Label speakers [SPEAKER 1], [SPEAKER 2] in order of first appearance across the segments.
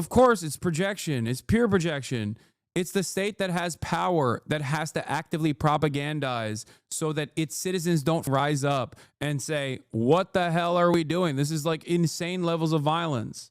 [SPEAKER 1] Of course, it's projection. It's pure projection. It's the state that has power that has to actively propagandize so that its citizens don't rise up and say, what the hell are we doing? This is like insane levels of violence.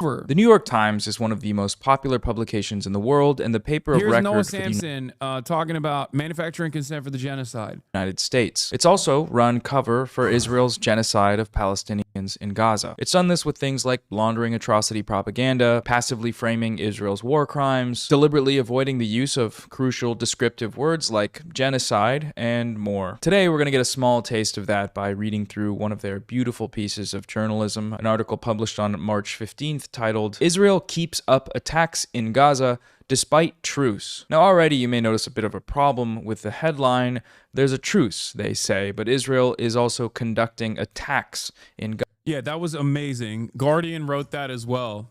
[SPEAKER 2] The New York Times is one of the most popular publications in the world and the paper of
[SPEAKER 1] Here's
[SPEAKER 2] record
[SPEAKER 1] Noah
[SPEAKER 2] for the
[SPEAKER 1] Samsen talking about manufacturing consent for the genocide.
[SPEAKER 2] United States. It's also run cover for Israel's genocide of Palestinians in Gaza. It's done this with things like laundering atrocity propaganda, passively framing Israel's war crimes, deliberately avoiding the use of crucial descriptive words like genocide, and more. Today, we're going to get a small taste of that by reading through one of their beautiful pieces of journalism, an article published on March 15th titled, "Israel Keeps Up Attacks in Gaza Despite Truce." Now already you may notice a bit of a problem with the headline. There's a truce, they say, but Israel is also conducting attacks in Gaza.
[SPEAKER 1] Yeah, that was amazing. Guardian wrote that as well.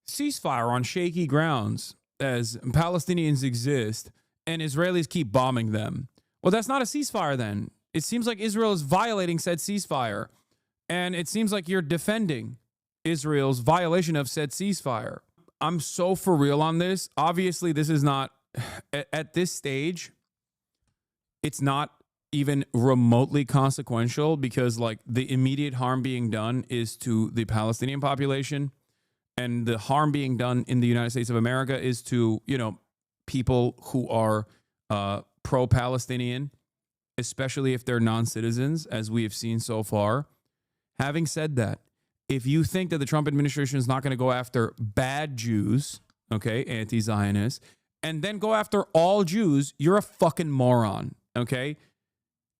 [SPEAKER 1] Ceasefire on shaky grounds as Palestinians exist and Israelis keep bombing them. Well, that's not a ceasefire then. It seems like Israel is violating said ceasefire. And it seems like you're defending Israel's violation of said ceasefire. I'm so for real on this. Obviously, this is not, at this stage, it's not even remotely consequential because like the immediate harm being done is to the Palestinian population, and the harm being done in the United States of America is to, you know, people who are pro-Palestinian, especially if they're non-citizens, as we have seen so far. Having said that, if you think that the Trump administration is not going to go after bad Jews, okay, anti-Zionists, and then go after all Jews, you're a fucking moron, okay?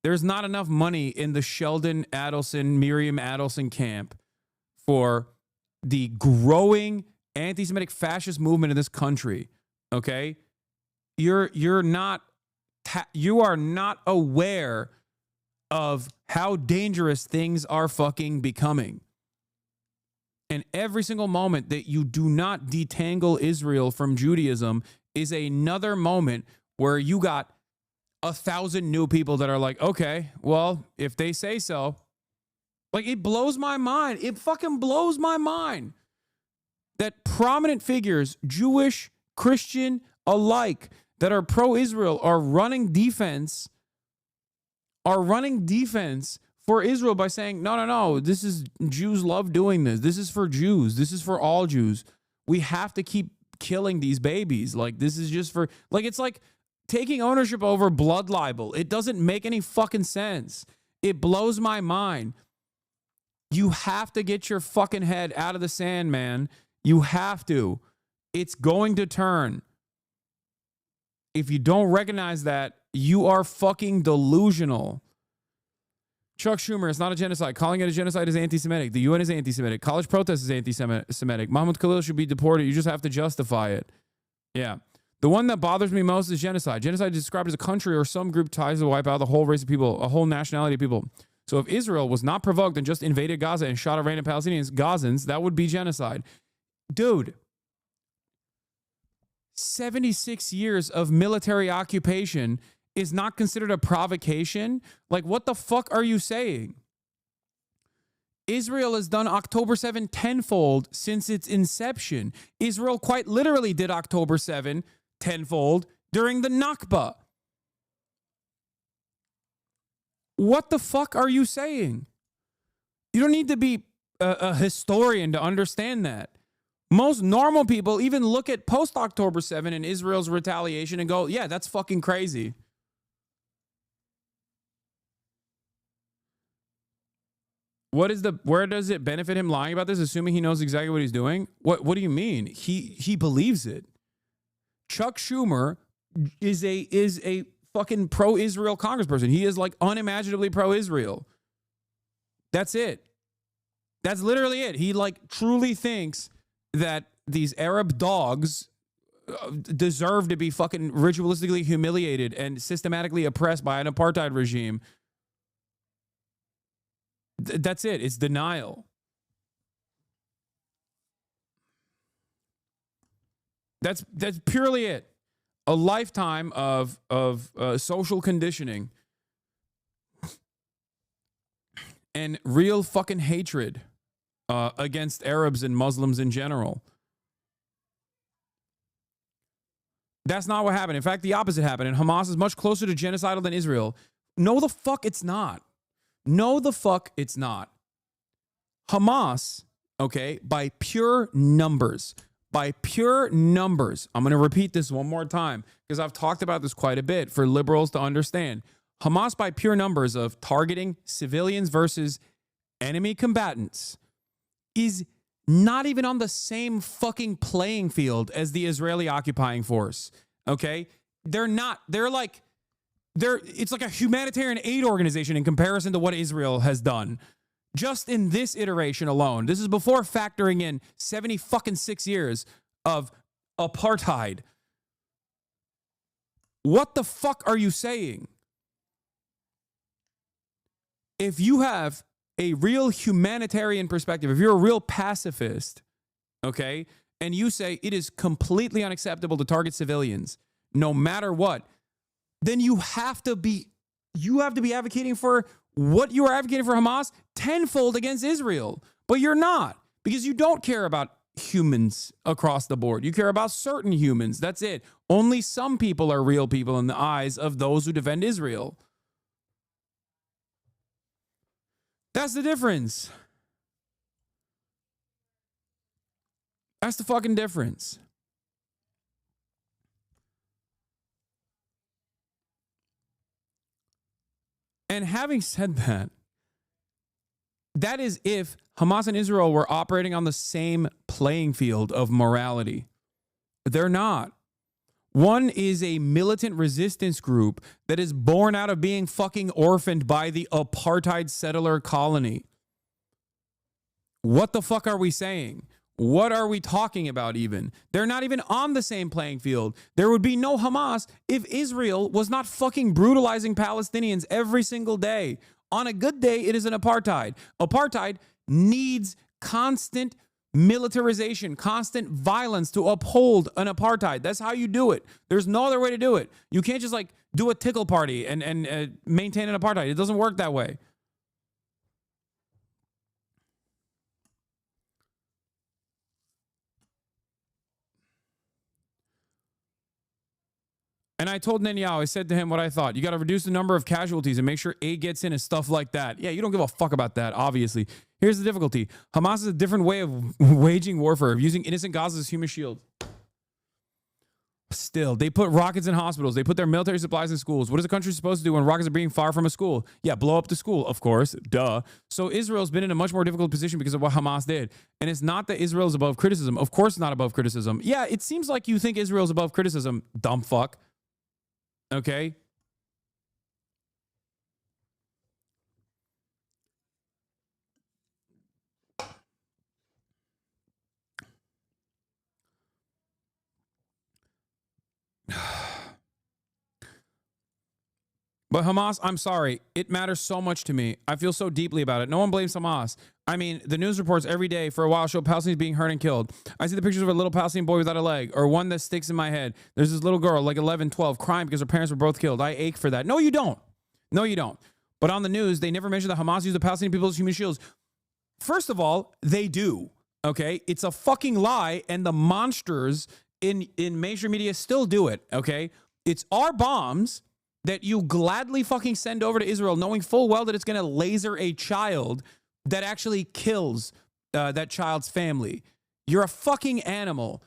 [SPEAKER 1] There's not enough money in the Sheldon Adelson, Miriam Adelson camp for the growing anti-Semitic fascist movement in this country, okay? You are not aware of how dangerous things are fucking becoming. And every single moment that you do not detangle Israel from Judaism is another moment where you got 1,000 new people that are like, okay, well, if they say so. Like, it blows my mind. It fucking blows my mind that prominent figures, Jewish, Christian alike, that are pro-Israel are running defense for Israel by saying, no, this is, Jews love doing this. This is for Jews. This is for all Jews. We have to keep killing these babies. Like, this is just for, like, it's like taking ownership over blood libel. It doesn't make any fucking sense. It blows my mind. You have to get your fucking head out of the sand, man. You have to. It's going to turn. If you don't recognize that, you are fucking delusional. Chuck Schumer, it's not a genocide. Calling it a genocide is anti-Semitic. The UN is anti-Semitic. College protest is anti-Semitic. Mahmoud Khalil should be deported. You just have to justify it. Yeah. The one that bothers me most is genocide. Genocide is described as a country or some group ties to wipe out the whole race of people, a whole nationality of people. So if Israel was not provoked and just invaded Gaza and shot at random Palestinians, Gazans, that would be genocide. Dude, 76 years of military occupation is not considered a provocation? Like, what the fuck are you saying? Israel has done October 7 tenfold since its inception. Israel quite literally did October 7 tenfold during the Nakba. What the fuck are you saying? You don't need to be a historian to understand that. Most normal people even look at post-October 7 and Israel's retaliation and go, yeah, that's fucking crazy. Where does it benefit him lying about this, assuming he knows exactly what he's doing? What do you mean? He believes it. Chuck Schumer is a fucking pro-Israel congressperson. He is like unimaginably pro-Israel. That's it. That's literally it. He like truly thinks that these Arab dogs deserve to be fucking ritualistically humiliated and systematically oppressed by an apartheid regime. That's it. It's denial. That's purely it. A lifetime of social conditioning and real fucking hatred against Arabs and Muslims in general. That's not what happened. In fact, the opposite happened. And Hamas is much closer to genocidal than Israel. No, the fuck it's not. No, the fuck it's not. Hamas, okay, by pure numbers, I'm going to repeat this one more time because I've talked about this quite a bit for liberals to understand. Hamas, by pure numbers of targeting civilians versus enemy combatants, is not even on the same fucking playing field as the Israeli occupying force. Okay? They're not. It's like a humanitarian aid organization in comparison to what Israel has done. Just in this iteration alone. This is before factoring in 76 years of apartheid. What the fuck are you saying? If you have a real humanitarian perspective, if you're a real pacifist, okay, and you say it is completely unacceptable to target civilians, no matter what, then you have to be advocating for what you are advocating for Hamas tenfold against Israel. But you're not, because you don't care about humans across the board. You care about certain humans. That's it. Only some people are real people in the eyes of those who defend Israel. That's the difference. That's the fucking difference. And having said that, that is if Hamas and Israel were operating on the same playing field of morality. They're not. One is a militant resistance group that is born out of being fucking orphaned by the apartheid settler colony. What the fuck are we saying? What are we talking about even? They're not even on the same playing field. There would be no Hamas if Israel was not fucking brutalizing Palestinians every single day. On a good day, it is an apartheid. Apartheid needs constant militarization, constant violence to uphold an apartheid. That's how you do it. There's no other way to do it. You can't just like do a tickle party and maintain an apartheid. It doesn't work that way. And I told Netanyahu, I said to him what I thought. You got to reduce the number of casualties and make sure aid gets in and stuff like that. Yeah, you don't give a fuck about that, obviously. Here's the difficulty. Hamas is a different way of waging warfare, of using innocent Gaza as human shield. Still, they put rockets in hospitals. They put their military supplies in schools. What is a country supposed to do when rockets are being fired from a school? Yeah, blow up the school, of course. Duh. So Israel's been in a much more difficult position because of what Hamas did. And it's not that Israel's above criticism. Of course it's not above criticism. Yeah, it seems like you think Israel's above criticism, dumb fuck. Okay? But Hamas, I'm sorry. It matters so much to me. I feel so deeply about it. No one blames Hamas. I mean, the news reports every day for a while show Palestinians being hurt and killed. I see the pictures of a little Palestinian boy without a leg, or one that sticks in my head. There's this little girl, like 11, 12, crying because her parents were both killed. I ache for that. No, you don't. No, you don't. But on the news, they never mention that Hamas used the Palestinian people as human shields. First of all, they do. Okay? It's a fucking lie, and the monsters in mainstream media still do it. Okay? It's our bombs that you gladly fucking send over to Israel, knowing full well that it's going to laser a child that actually kills that child's family. You're a fucking animal.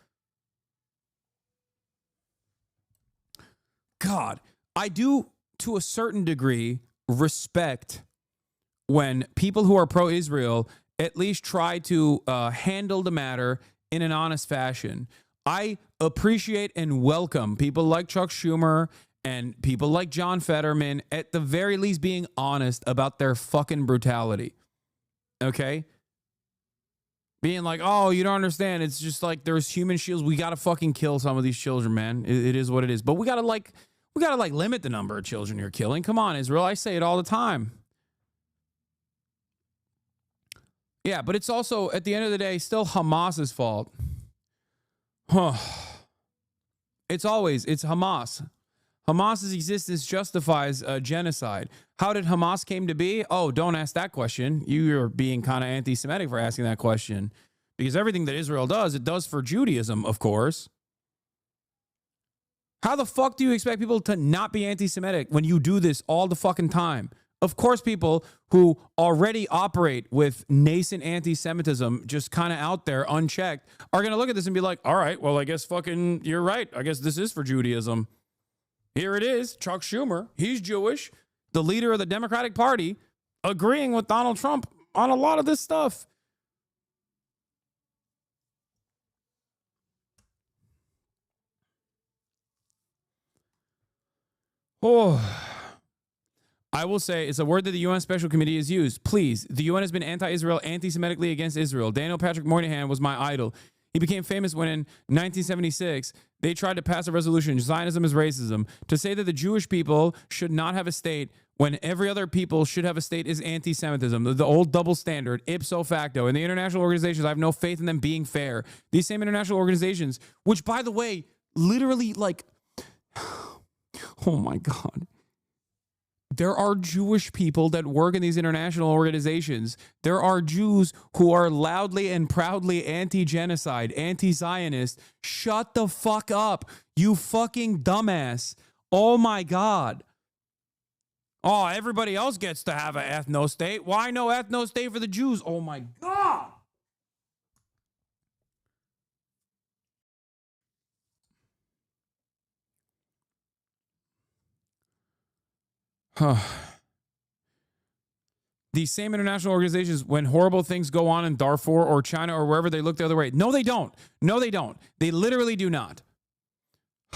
[SPEAKER 1] God, I do, to a certain degree, respect when people who are pro-Israel at least try to handle the matter in an honest fashion. I appreciate and welcome people like Chuck Schumer and people like John Fetterman, at the very least, being honest about their fucking brutality. Okay? Being like, oh, you don't understand. It's just like there's human shields. We got to fucking kill some of these children, man. It is what it is. But we got to limit the number of children you're killing. Come on, Israel. I say it all the time. Yeah, but it's also, at the end of the day, still Hamas's fault. It's Hamas. Hamas's existence justifies genocide. How did Hamas came to be? Oh, don't ask that question. You're being kind of anti-Semitic for asking that question. Because everything that Israel does, it does for Judaism, of course. How the fuck do you expect people to not be anti-Semitic when you do this all the fucking time? Of course, people who already operate with nascent anti-Semitism just kind of out there unchecked are going to look at this and be like, all right, well, I guess fucking you're right. I guess this is for Judaism. Here it is. Chuck Schumer, he's Jewish, the leader of the Democratic Party, agreeing with Donald Trump on a lot of this stuff. Oh, I will say it's a word that the UN Special Committee has used. Please, the UN has been anti-Israel, anti-Semitically against Israel. Daniel Patrick Moynihan was my idol. He became famous when in 1976, they tried to pass a resolution, Zionism is racism. To say that the Jewish people should not have a state when every other people should have a state is anti-Semitism. The old double standard, ipso facto. And the international organizations, I have no faith in them being fair. These same international organizations, which, by the way, literally, like, oh my God. There are Jewish people that work in these international organizations. There are Jews who are loudly and proudly anti-genocide, anti-Zionist. Shut the fuck up, you fucking dumbass. Oh my God. Oh, everybody else gets to have an ethno-state. Why no ethno-state for the Jews? Oh my God. These same international organizations, when horrible things go on in Darfur or China or wherever, they look the other way. No, they don't. No, they don't. They literally do not.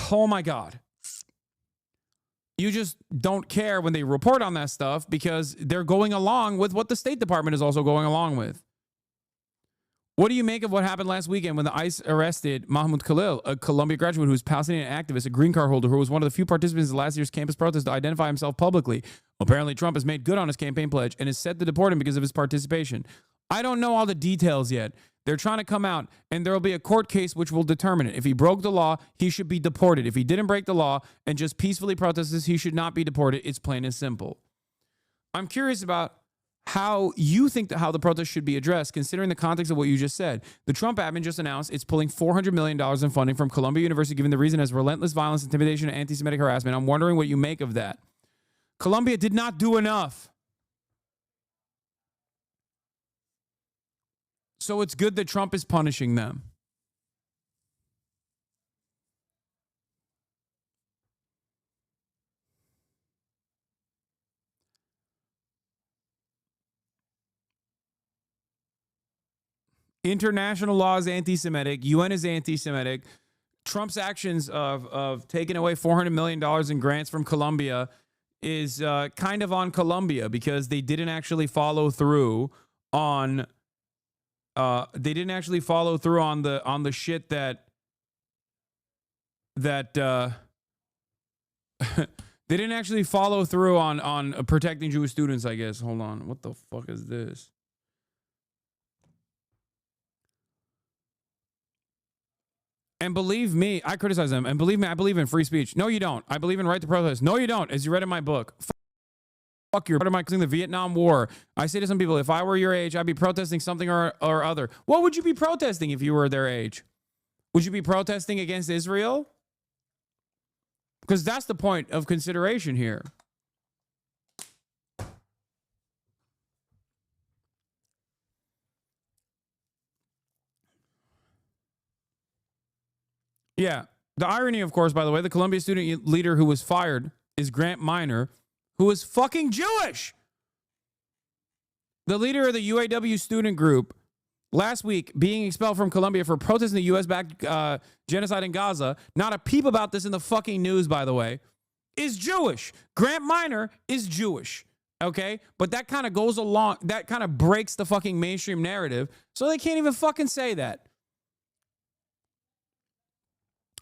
[SPEAKER 1] Oh my God. You just don't care when they report on that stuff because they're going along with what the State Department is also going along with. What do you make of what happened last weekend when the ICE arrested Mahmoud Khalil, a Columbia graduate who was a Palestinian activist, a green card holder who was one of the few participants in last year's campus protest to identify himself publicly? Apparently, Trump has made good on his campaign pledge and is set to deport him because of his participation. I don't know all the details yet. They're trying to come out, and there will be a court case which will determine it. If he broke the law, he should be deported. If he didn't break the law and just peacefully protested, he should not be deported. It's plain and simple. I'm curious about how you think that how the protest should be addressed, considering the context of what you just said. The Trump admin just announced it's pulling $400 million in funding from Columbia University, given the reason as relentless violence, intimidation, and anti-Semitic harassment. I'm wondering what you make of that. Columbia did not do enough. So it's good that Trump is punishing them. International law is anti-Semitic. UN is anti-Semitic. Trump's actions of taking away $400 million in grants from Columbia is kind of on Columbia because they didn't actually follow through on they didn't actually follow through on the shit that they didn't actually follow through on protecting Jewish students, I guess. Hold on. What the fuck is this? And believe me, I criticize them. And believe me, I believe in free speech. No, you don't. I believe in right to protest. No, you don't. As you read in my book. Fuck you're part of my the Vietnam War. I say to some people, if I were your age, I'd be protesting something or other. What would you be protesting if you were their age? Would you be protesting against Israel? Because that's the point of consideration here. Yeah. The irony, of course, by the way, the Columbia student leader who was fired is Grant Minor, who is fucking Jewish. The leader of the UAW student group last week being expelled from Columbia for protesting the U.S.-backed genocide in Gaza, not a peep about this in the fucking news, by the way, is Jewish. Grant Minor is Jewish. Okay? But that kind of goes along, that kind of breaks the fucking mainstream narrative, so they can't even fucking say that.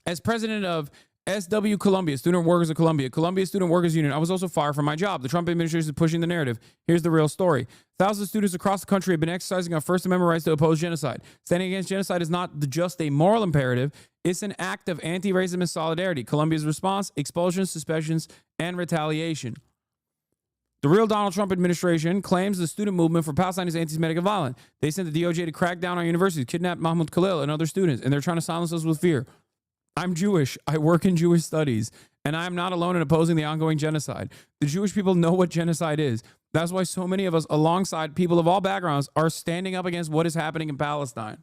[SPEAKER 1] As president of SW Columbia, Student Workers of Columbia, Columbia Student Workers Union, I was also fired from my job. The Trump administration is pushing the narrative. Here's the real story. Thousands of students across the country have been exercising our First Amendment rights to oppose genocide. Standing against genocide is not just a moral imperative. It's an act of anti-racism and solidarity. Columbia's response, expulsions, suspensions, and retaliation. The real Donald Trump administration claims the student movement for Palestine is anti-Semitic and violent. They sent the DOJ to crack down on universities, kidnap Mahmoud Khalil and other students, and they're trying to silence us with fear. I'm Jewish. I work in Jewish studies, and I'm not alone in opposing the ongoing genocide. The Jewish people know what genocide is. That's why so many of us, alongside people of all backgrounds, are standing up against what is happening in Palestine.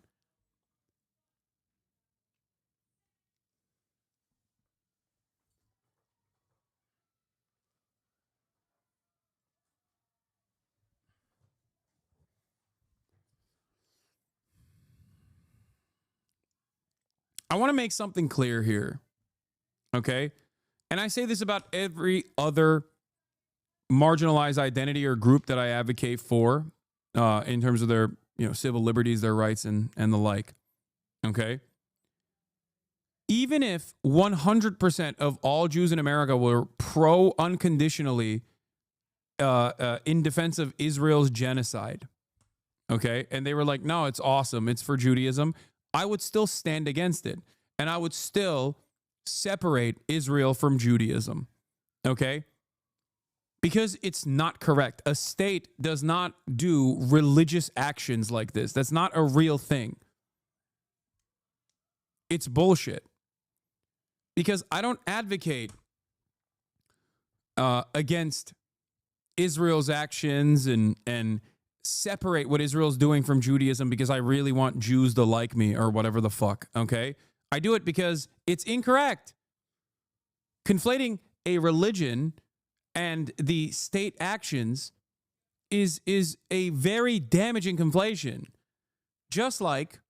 [SPEAKER 1] I want to make something clear here, okay? And I say this about every other marginalized identity or group that I advocate for in terms of their civil liberties, their rights, and the like, okay? Even if 100% of all Jews in America were pro unconditionally in defense of Israel's genocide, okay, and they were like, no, it's awesome, it's for Judaism, I would still stand against it. And I would still separate Israel from Judaism, okay? Because it's not correct. A state does not do religious actions like this. That's not a real thing. It's bullshit. Because I don't advocate against Israel's actions and separate what Israel's doing from Judaism because I really want Jews to like me or whatever the fuck, okay? I do it because it's incorrect. Conflating a religion and the state actions is a very damaging conflation. Just like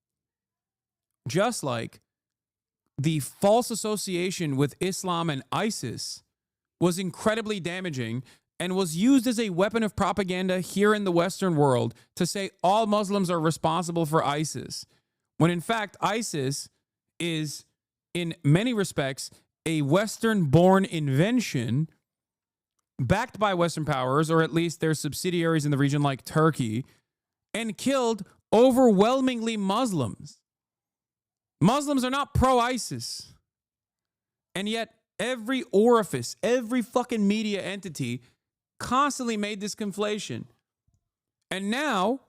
[SPEAKER 1] the false association with Islam and ISIS was incredibly damaging and was used as a weapon of propaganda here in the Western world to say all Muslims are responsible for ISIS, when in fact ISIS is, in many respects, a Western-born invention backed by Western powers, or at least their subsidiaries in the region like Turkey, and killed overwhelmingly Muslims. Muslims are not pro-ISIS. And yet every orifice, every fucking media entity constantly made this conflation. And now,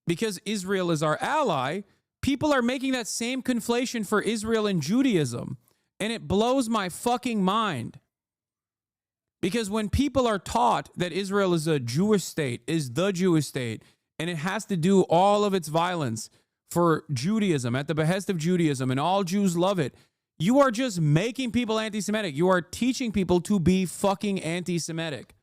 [SPEAKER 1] because Israel is our ally, people are making that same conflation for Israel and Judaism. And it blows my fucking mind. Because when people are taught that Israel is a Jewish state, is the Jewish state, and it has to do all of its violence for Judaism, at the behest of Judaism, and all Jews love it, you are just making people anti-Semitic. You are teaching people to be fucking anti-Semitic.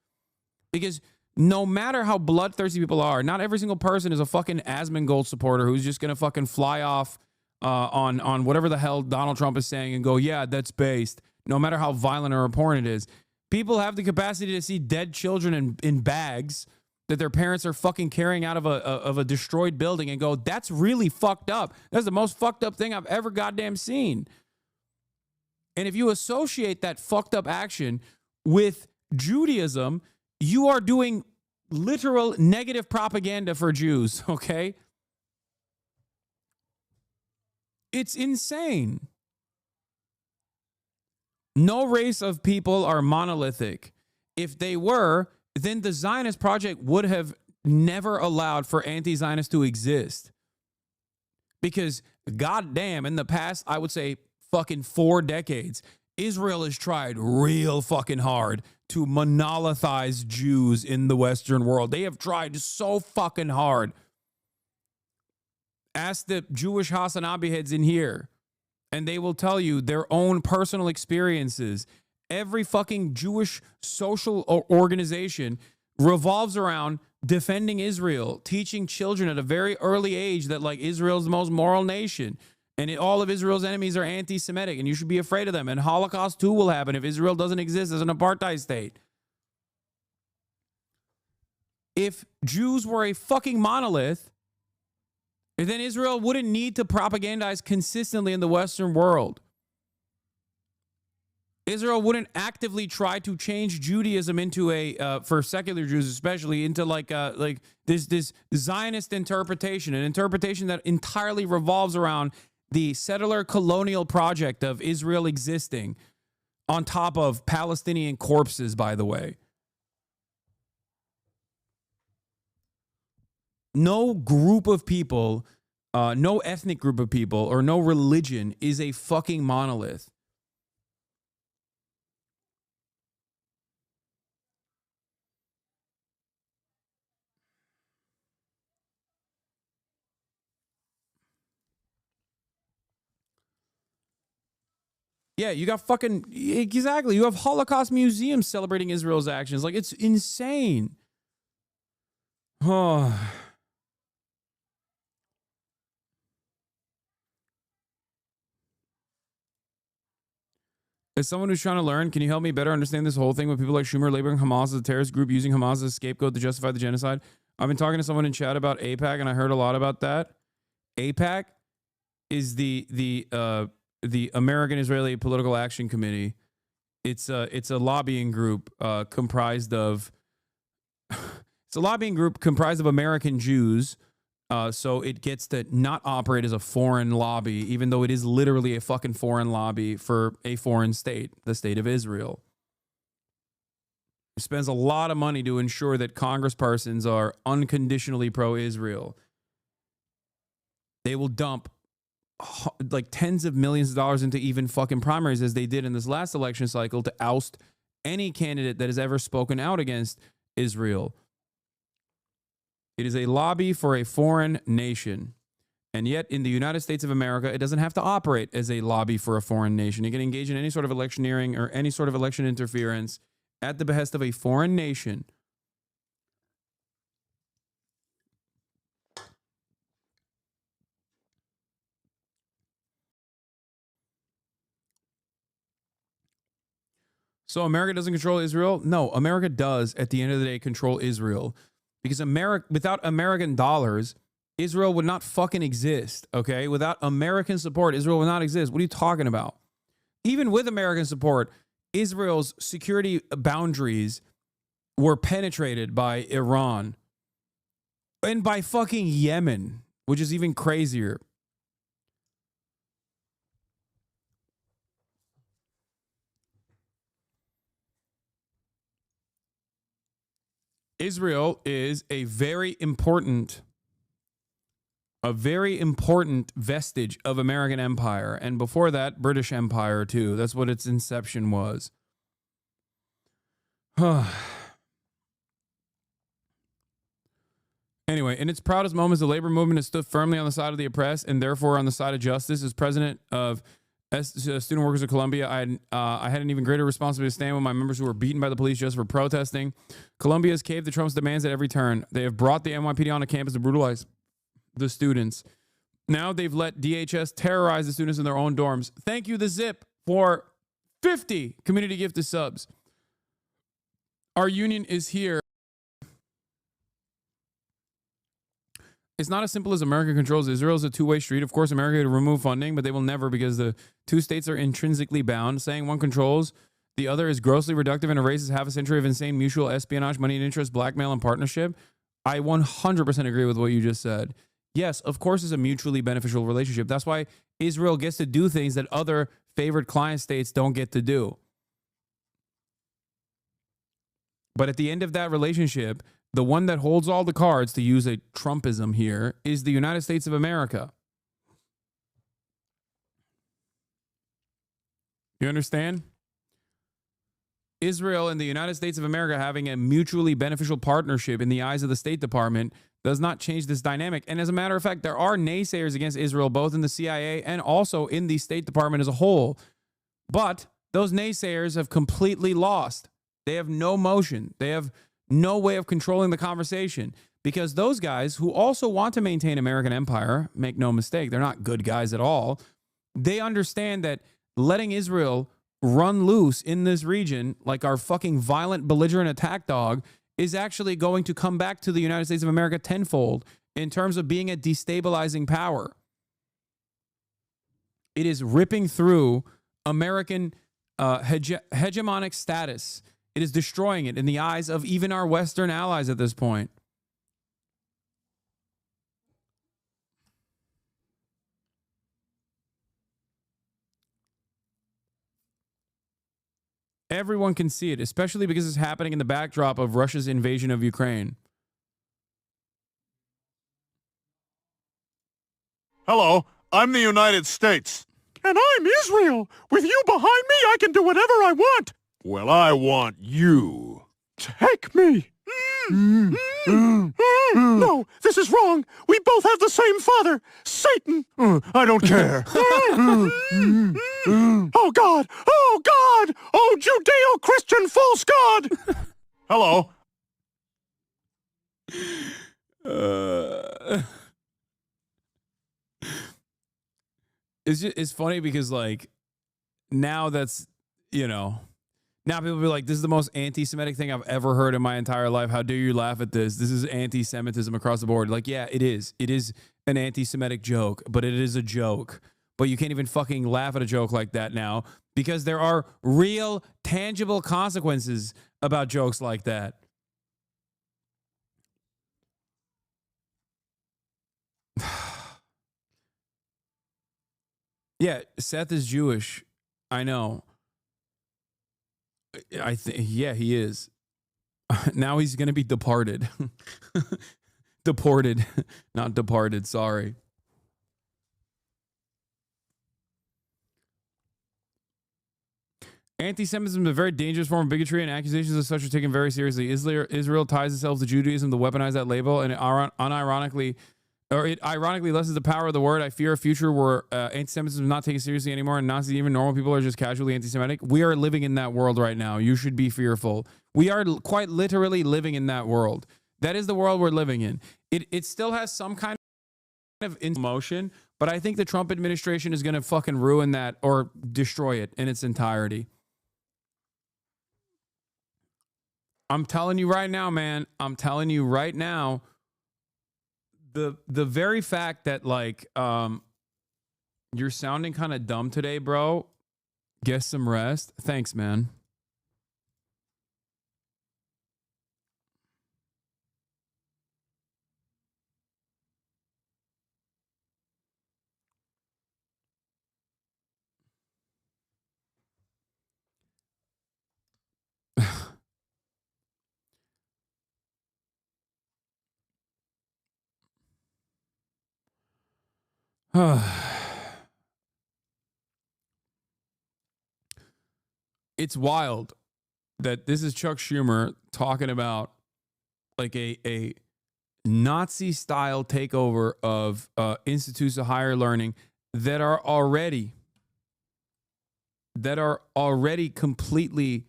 [SPEAKER 1] Because no matter how bloodthirsty people are, not every single person is a fucking Asmongold supporter who's just going to fucking fly off on whatever the hell Donald Trump is saying and go, yeah, that's based, no matter how violent or abhorrent it is. People have the capacity to see dead children in bags that their parents are fucking carrying out of a destroyed building and go, that's really fucked up. That's the most fucked up thing I've ever goddamn seen. And if you associate that fucked up action with Judaism, you are doing literal negative propaganda for Jews, okay? It's insane. No race of people are monolithic. If they were, then the Zionist project would have never allowed for anti-Zionists to exist. Because goddamn, in the past, I would say fucking 4 decades, Israel has tried real fucking hard to monolithize Jews in the Western world. They have tried so fucking hard. Ask the Jewish Hasan heads in here, and they will tell you their own personal experiences. Every fucking Jewish social organization revolves around defending Israel, teaching children at a very early age that like Israel's the most moral nation. And all of Israel's enemies are anti-Semitic, and you should be afraid of them. And Holocaust too will happen if Israel doesn't exist as an apartheid state. If Jews were a fucking monolith, then Israel wouldn't need to propagandize consistently in the Western world. Israel wouldn't actively try to change Judaism into a, for secular Jews especially, into like this Zionist interpretation, an interpretation that entirely revolves around the settler colonial project of Israel existing on top of Palestinian corpses, by the way. No group of people No ethnic group of people or no religion is a fucking monolith. Yeah, you got fucking, exactly. You have Holocaust museums celebrating Israel's actions. Like, it's insane. Oh. As someone who's trying to learn, can you help me better understand this whole thing with people like Schumer labeling Hamas as a terrorist group, using Hamas as a scapegoat to justify the genocide? I've been talking to someone in chat about AIPAC, and I heard a lot about that. AIPAC is the American Israeli Political Action Committee. It's a lobbying group comprised of American Jews. So it gets to not operate as a foreign lobby, even though it is literally a fucking foreign lobby for a foreign state, the state of Israel. It spends a lot of money to ensure that congresspersons are unconditionally pro-Israel. They will dump like tens of millions of dollars into even fucking primaries, as they did in this last election cycle, to oust any candidate that has ever spoken out against Israel. It is a lobby for a foreign nation. And yet, in the United States of America, it doesn't have to operate as a lobby for a foreign nation. It can engage in any sort of electioneering or any sort of election interference at the behest of a foreign nation. So America doesn't control Israel? No, America does, at the end of the day, control Israel. Because without American dollars, Israel would not fucking exist, okay? Without American support, Israel would not exist. What are you talking about? Even with American support, Israel's security boundaries were penetrated by Iran and by fucking Yemen, which is even crazier. Israel is a very important vestige of American empire, and before that, British Empire too. That's what its inception was. Anyway, in its proudest moments, the labor movement has stood firmly on the side of the oppressed and therefore on the side of justice. As president of Student Workers of Columbia, I had an even greater responsibility to stand with my members who were beaten by the police just for protesting. Columbia has caved to Trump's demands at every turn. They have brought the NYPD onto campus to brutalize the students. Now they've let DHS terrorize the students in their own dorms. Thank you, the Zip, for 50 community gifted subs. Our union is here. It's not as simple as America controls Israel. It's a two-way street. Of course, America would remove funding, but they will never, because the two states are intrinsically bound. Saying one controls the other is grossly reductive and erases half a century of insane mutual espionage, money and interest, blackmail, and partnership. I 100% agree with what you just said. Yes, of course, it's a mutually beneficial relationship. That's why Israel gets to do things that other favored client states don't get to do. But at the end of that relationship, the one that holds all the cards, to use a Trumpism here, is the United States of America. You understand? Israel and the United States of America having a mutually beneficial partnership in the eyes of the State Department does not change this dynamic. And as a matter of fact, there are naysayers against Israel, both in the CIA and also in the State Department as a whole. But those naysayers have completely lost. They have no motion. They have no way of controlling the conversation, because those guys who also want to maintain American empire, make no mistake, they're not good guys at all. They understand that letting Israel run loose in this region like our fucking violent, belligerent attack dog is actually going to come back to the United States of America tenfold in terms of being a destabilizing power. It is ripping through American hegemonic status. It is destroying it in the eyes of even our Western allies at this point. Everyone can see it, especially because it's happening in the backdrop of Russia's invasion of Ukraine.
[SPEAKER 3] Hello, I'm the United States. And I'm Israel. With you behind me, I can do whatever I want. Well, I want you. Take me. No, this is wrong. We both have the same father, Satan. I don't care. Oh, God. Oh, God. Oh, Judeo-Christian false God. Hello.
[SPEAKER 1] It's funny because, like, now that's, now people be like, this is the most anti-Semitic thing I've ever heard in my entire life. How dare you laugh at this? This is anti-Semitism across the board. Like, yeah, it is. It is an anti-Semitic joke, but it is a joke. But you can't even fucking laugh at a joke like that now because there are real, tangible consequences about jokes like that. Yeah, Seth is Jewish. I know. I think, yeah, he is. Now he's going to be departed. Deported, not departed. Sorry. Anti-Semitism is a very dangerous form of bigotry, and accusations of such are taken very seriously. Israel ties itself to Judaism to weaponize that label, and it ironically lessens the power of the word. I fear a future where anti-Semitism is not taken seriously anymore, and Nazis, even normal people, are just casually anti-Semitic. We are living in that world right now. You should be fearful. We are quite literally living in that world. That is the world we're living in. It still has some kind of emotion, but I think the Trump administration is going to fucking ruin that or destroy it in its entirety. I'm telling you right now, man. I'm telling you right now. The very fact that, like, you're sounding kind of dumb today, bro. Get some rest. Thanks, man. It's wild that this is Chuck Schumer talking about, like, a Nazi style takeover of institutes of higher learning that are already completely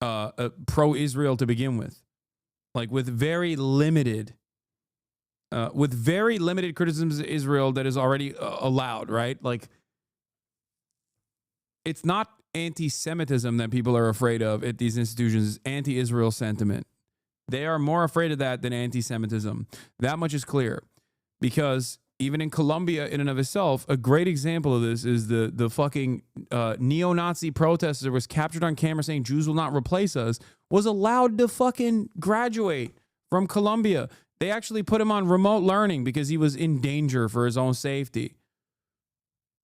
[SPEAKER 1] pro-Israel to begin with, like with very limited criticisms of Israel that is already allowed, right? Like, it's not anti-Semitism that people are afraid of at these institutions. It's anti-Israel sentiment. They are more afraid of that than anti-Semitism. That much is clear, because even in Colombia, in and of itself, a great example of this is the fucking neo-Nazi protester was captured on camera saying Jews will not replace us, was allowed to fucking graduate from Colombia. They actually put him on remote learning because he was in danger for his own safety.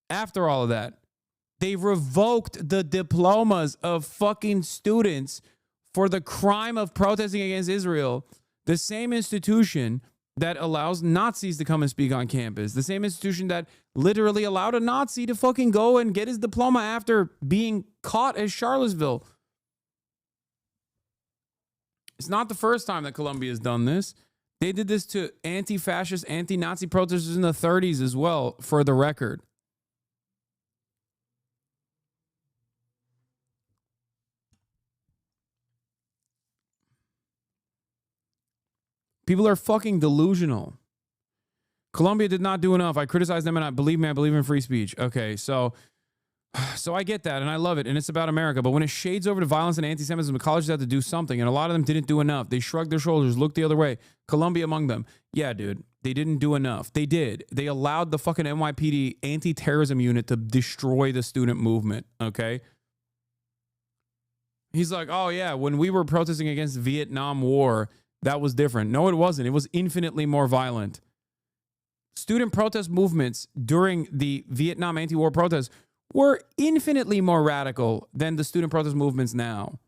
[SPEAKER 1] After all of that, they revoked the diplomas of fucking students for the crime of protesting against Israel. The same institution that allows Nazis to come and speak on campus. The same institution that literally allowed a Nazi to fucking go and get his diploma after being caught at Charlottesville. It's not the first time that Colombia has done this. They did this to anti-fascist, anti-Nazi protesters in the 30s as well, for the record. People are fucking delusional. Colombia did not do enough. I criticize them, and I believe in free speech. Okay, so I get that, and I love it, and it's about America. But when it shades over to violence and anti-Semitism, the colleges have to do something, and a lot of them didn't do enough. They shrugged their shoulders, looked the other way. Colombia among them. Yeah, dude, they didn't do enough. They did. They allowed the fucking NYPD anti-terrorism unit to destroy the student movement, okay? He's like, oh, yeah, when we were protesting against the Vietnam War, that was different. No, it wasn't. It was infinitely more violent. Student protest movements during the Vietnam anti-war protests were infinitely more radical than the student protest movements now.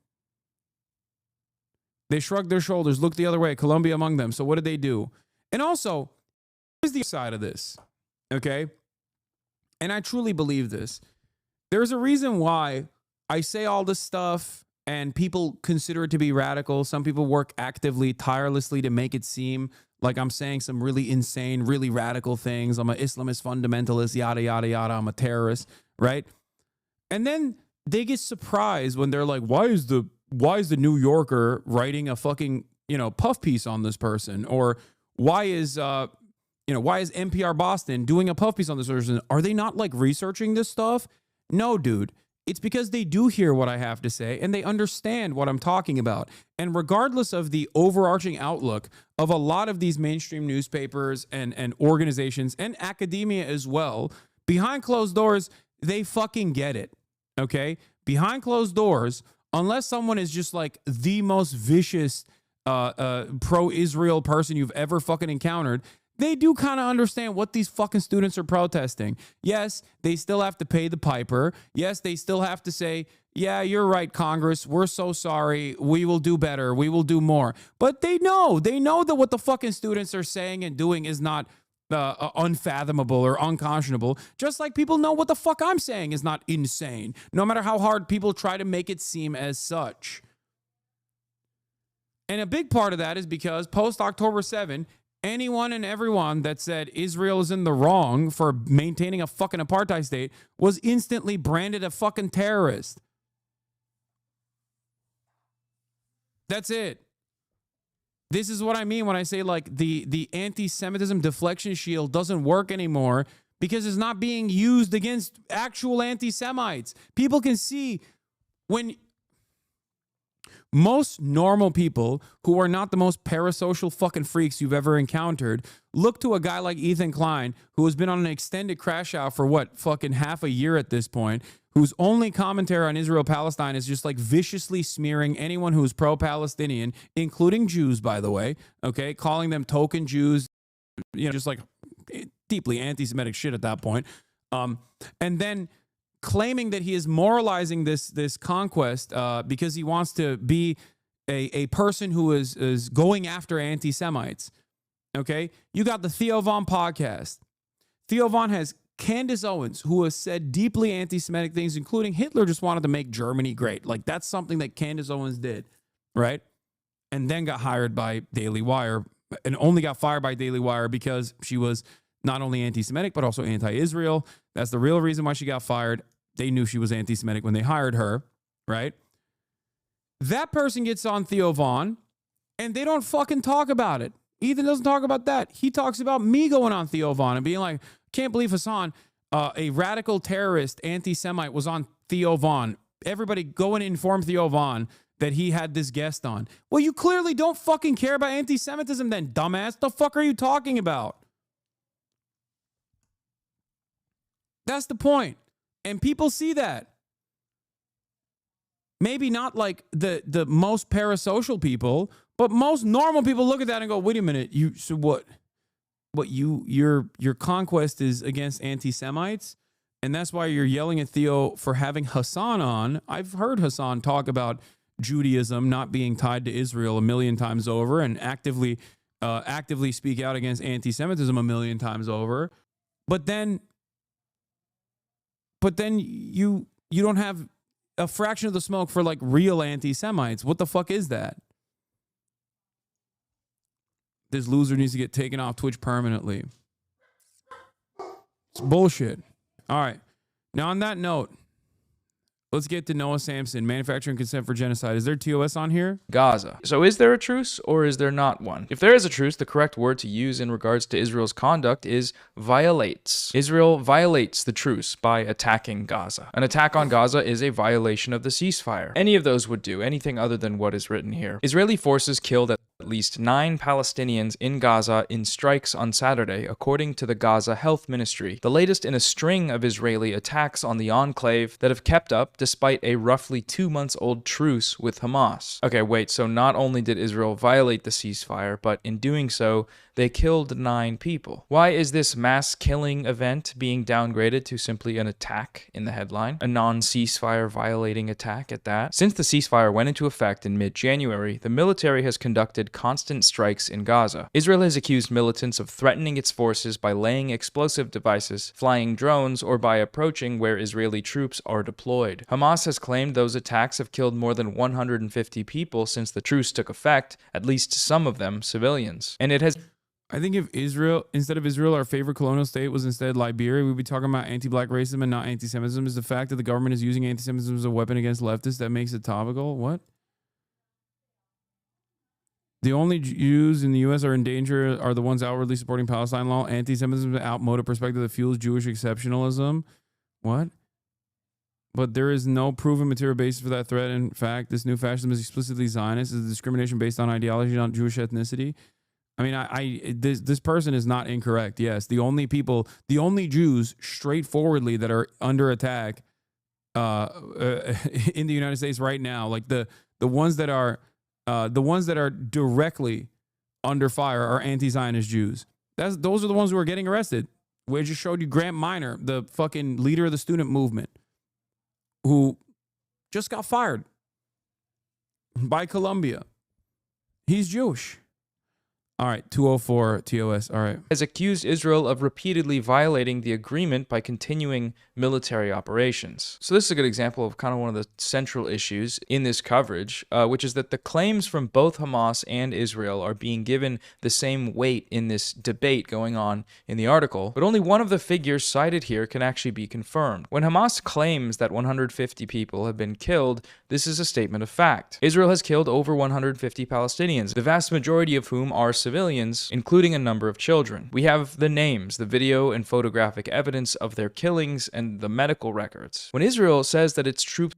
[SPEAKER 1] They shrugged their shoulders, looked the other way, Colombia among them. So what did they do? And also, here's the side of this, okay? and I truly believe this. There's a reason why I say all this stuff and people consider it to be radical. Some people work actively, tirelessly to make it seem like I'm saying some really insane, really radical things. I'm an Islamist fundamentalist, yada, yada, yada. I'm a terrorist, right? And then they get surprised when they're like, why is the New Yorker writing a fucking, puff piece on this person? Or why is NPR Boston doing a puff piece on this person? Are they not like researching this stuff? No, dude. It's because they do hear what I have to say and they understand what I'm talking about. And regardless of the overarching outlook of a lot of these mainstream newspapers and organizations and academia as well, behind closed doors, they fucking get it. Okay? Behind closed doors, unless someone is just like the most vicious pro-Israel person you've ever fucking encountered, they do kind of understand what these fucking students are protesting. Yes, they still have to pay the piper. Yes, they still have to say, yeah, you're right, Congress. We're so sorry. We will do better. We will do more. But they know that what the fucking students are saying and doing is not unfathomable or unconscionable. Just like people know what the fuck I'm saying is not insane, no matter how hard people try to make it seem as such. And a big part of that is because post-October 7, anyone and everyone that said Israel is in the wrong for maintaining a fucking apartheid state was instantly branded a fucking terrorist. That's it. This is what I mean when I say like the anti-Semitism deflection shield doesn't work anymore because it's not being used against actual anti-Semites. People can see when most normal people who are not the most parasocial fucking freaks you've ever encountered look to a guy like Ethan Klein, who has been on an extended crash out for what, fucking half a year at this point, whose only commentary on Israel-Palestine is just like viciously smearing anyone who's pro-Palestinian, including Jews, by the way, okay, calling them token Jews, just like deeply anti-Semitic shit at that point. And then claiming that he is moralizing this conquest because he wants to be a person who is going after anti-Semites. Okay? You got the Theo Von podcast. Theo Von has Candace Owens, who has said deeply anti-Semitic things, including Hitler just wanted to make Germany great. Like, that's something that Candace Owens did, right? And then got hired by Daily Wire, and only got fired by Daily Wire because she was not only anti-Semitic, but also anti-Israel. That's the real reason why she got fired. They knew she was anti-Semitic when they hired her, right? That person gets on Theo Von, and they don't fucking talk about it. Ethan doesn't talk about that. He talks about me going on Theo Von and being like, can't believe Hasan, a radical terrorist, anti-Semite, was on Theo Von. Everybody go and inform Theo Von that he had this guest on. Well, you clearly don't fucking care about anti-Semitism then, dumbass. The fuck are you talking about? That's the point. And people see that. Maybe not like the most parasocial people, but most normal people look at that and go, wait a minute, your conquest is against anti-Semites? And that's why you're yelling at Theo for having Hasan on. I've heard Hasan talk about Judaism not being tied to Israel a million times over and actively speak out against anti-Semitism a million times over. But then you don't have a fraction of the smoke for like real anti-Semites. What the fuck is that? This loser needs to get taken off Twitch permanently. It's bullshit. All right. Now on that note, let's get to Noah Samsen, manufacturing consent for genocide. Is there TOS on here?
[SPEAKER 2] Gaza. So is there a truce or is there not one? If there is a truce, the correct word to use in regards to Israel's conduct is violates. Israel violates the truce by attacking Gaza. An attack on Gaza is a violation of the ceasefire. Any of those would do, anything other than what is written here. Israeli forces killed at least 9 Palestinians in Gaza in strikes on Saturday, according to the Gaza Health Ministry, the latest in a string of Israeli attacks on the enclave that have kept up despite a roughly 2-month-old truce with Hamas. Okay, wait, so not only did Israel violate the ceasefire, but in doing so, they killed 9 people. Why is this mass killing event being downgraded to simply an attack in the headline? A non-ceasefire violating attack at that? Since the ceasefire went into effect in mid-January, the military has conducted constant strikes in Gaza. Israel has accused militants of threatening its forces by laying explosive devices, flying drones, or by approaching where Israeli troops are deployed. Hamas has claimed those attacks have killed more than 150 people since the truce took effect, at least some of them civilians. And it has...
[SPEAKER 1] I think if Israel, instead of Israel, our favorite colonial state was instead Liberia, we'd be talking about anti-black racism and not anti-Semitism. Is the fact that the government is using anti-Semitism as a weapon against leftists that makes it topical? What? The only Jews in the U.S. are in danger are the ones outwardly supporting Palestine law. Anti-Semitism is an outmoded perspective that fuels Jewish exceptionalism. What? But there is no proven material basis for that threat. In fact, this new fascism is explicitly Zionist. It's discrimination based on ideology, not Jewish ethnicity. I mean, this person is not incorrect. Yes, the only Jews straightforwardly that are under attack in the United States right now, like the ones that are directly under fire are anti-Zionist Jews. Those are the ones who are getting arrested. We just showed you Grant Minor, the fucking leader of the student movement, who just got fired by Columbia. He's Jewish. All right, 204 TOS. All right.
[SPEAKER 2] Has accused Israel of repeatedly violating the agreement by continuing military operations. So this is a good example of kind of one of the central issues in this coverage, which is that the claims from both Hamas and Israel are being given the same weight in this debate going on in the article, but only one of the figures cited here can actually be confirmed. When Hamas claims that 150 people have been killed, this is a statement of fact. Israel has killed over 150 Palestinians, the vast majority of whom are civilians, including a number of children. We have the names, the video and photographic evidence of their killings, and the medical records. When Israel says that its troops...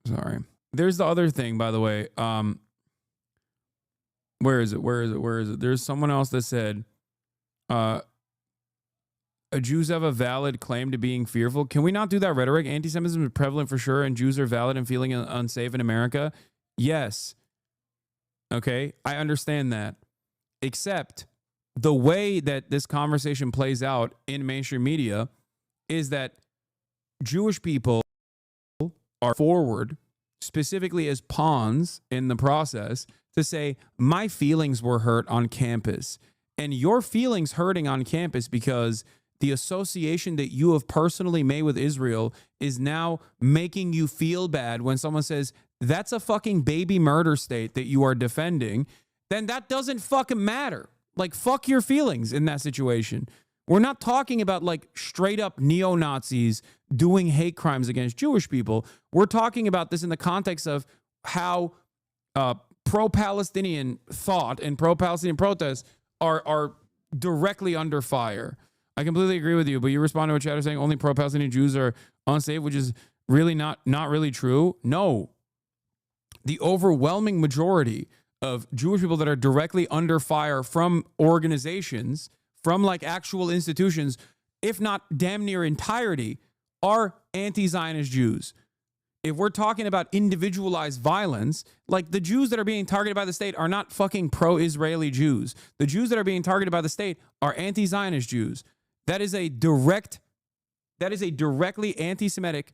[SPEAKER 1] Sorry. There's the other thing, by the way. Where is it? There's someone else that said, Jews have a valid claim to being fearful. Can we not do that rhetoric? Anti-Semitism is prevalent for sure, and Jews are valid in feeling unsafe in America. Yes. Okay, I understand that. Except the way that this conversation plays out in mainstream media is that Jewish people are forward, specifically as pawns in the process, to say, my feelings were hurt on campus. And your feelings hurting on campus because the association that you have personally made with Israel is now making you feel bad when someone says, that's a fucking baby murder state that you are defending, then that doesn't fucking matter. Like, fuck your feelings in that situation. We're not talking about like straight up neo-Nazis doing hate crimes against Jewish people. We're talking about this in the context of how pro-Palestinian thought and pro-Palestinian protests are directly under fire. I completely agree with you, but you respond to a chatter saying only pro-Palestinian Jews are unsafe, which is really not really true. No. The overwhelming majority of Jewish people that are directly under fire from organizations, from like actual institutions, if not damn near entirety, are anti-Zionist Jews. If we're talking about individualized violence, like the Jews that are being targeted by the state are not fucking pro-Israeli Jews. The Jews that are being targeted by the state are anti-Zionist Jews. That is a directly anti-Semitic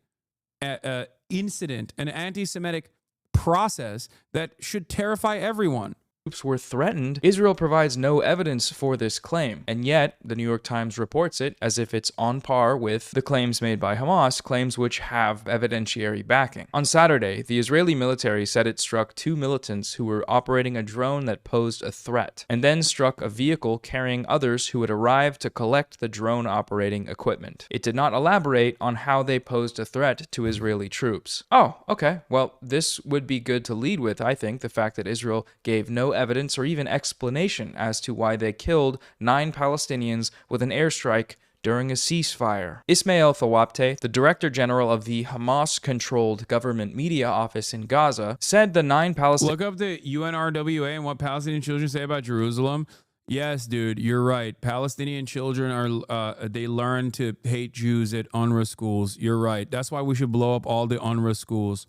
[SPEAKER 1] incident, an anti-Semitic process that should terrify everyone.
[SPEAKER 2] Were threatened, Israel provides no evidence for this claim, and yet the New York Times reports it as if it's on par with the claims made by Hamas, claims which have evidentiary backing. On Saturday, the Israeli military said it struck 2 militants who were operating a drone that posed a threat, and then struck a vehicle carrying others who had arrived to collect the drone operating equipment. It did not elaborate on how they posed a threat to Israeli troops. Oh, okay. Well, this would be good to lead with, I think, the fact that Israel gave no evidence or even explanation as to why they killed 9 Palestinians with an airstrike during a ceasefire. Ismail Thawabte, the director general of the Hamas-controlled government media office in Gaza, said the 9 Palestinians...
[SPEAKER 1] Look up the UNRWA and what Palestinian children say about Jerusalem. Yes, dude, you're right. Palestinian children they learn to hate Jews at UNRWA schools. You're right. That's why we should blow up all the UNRWA schools.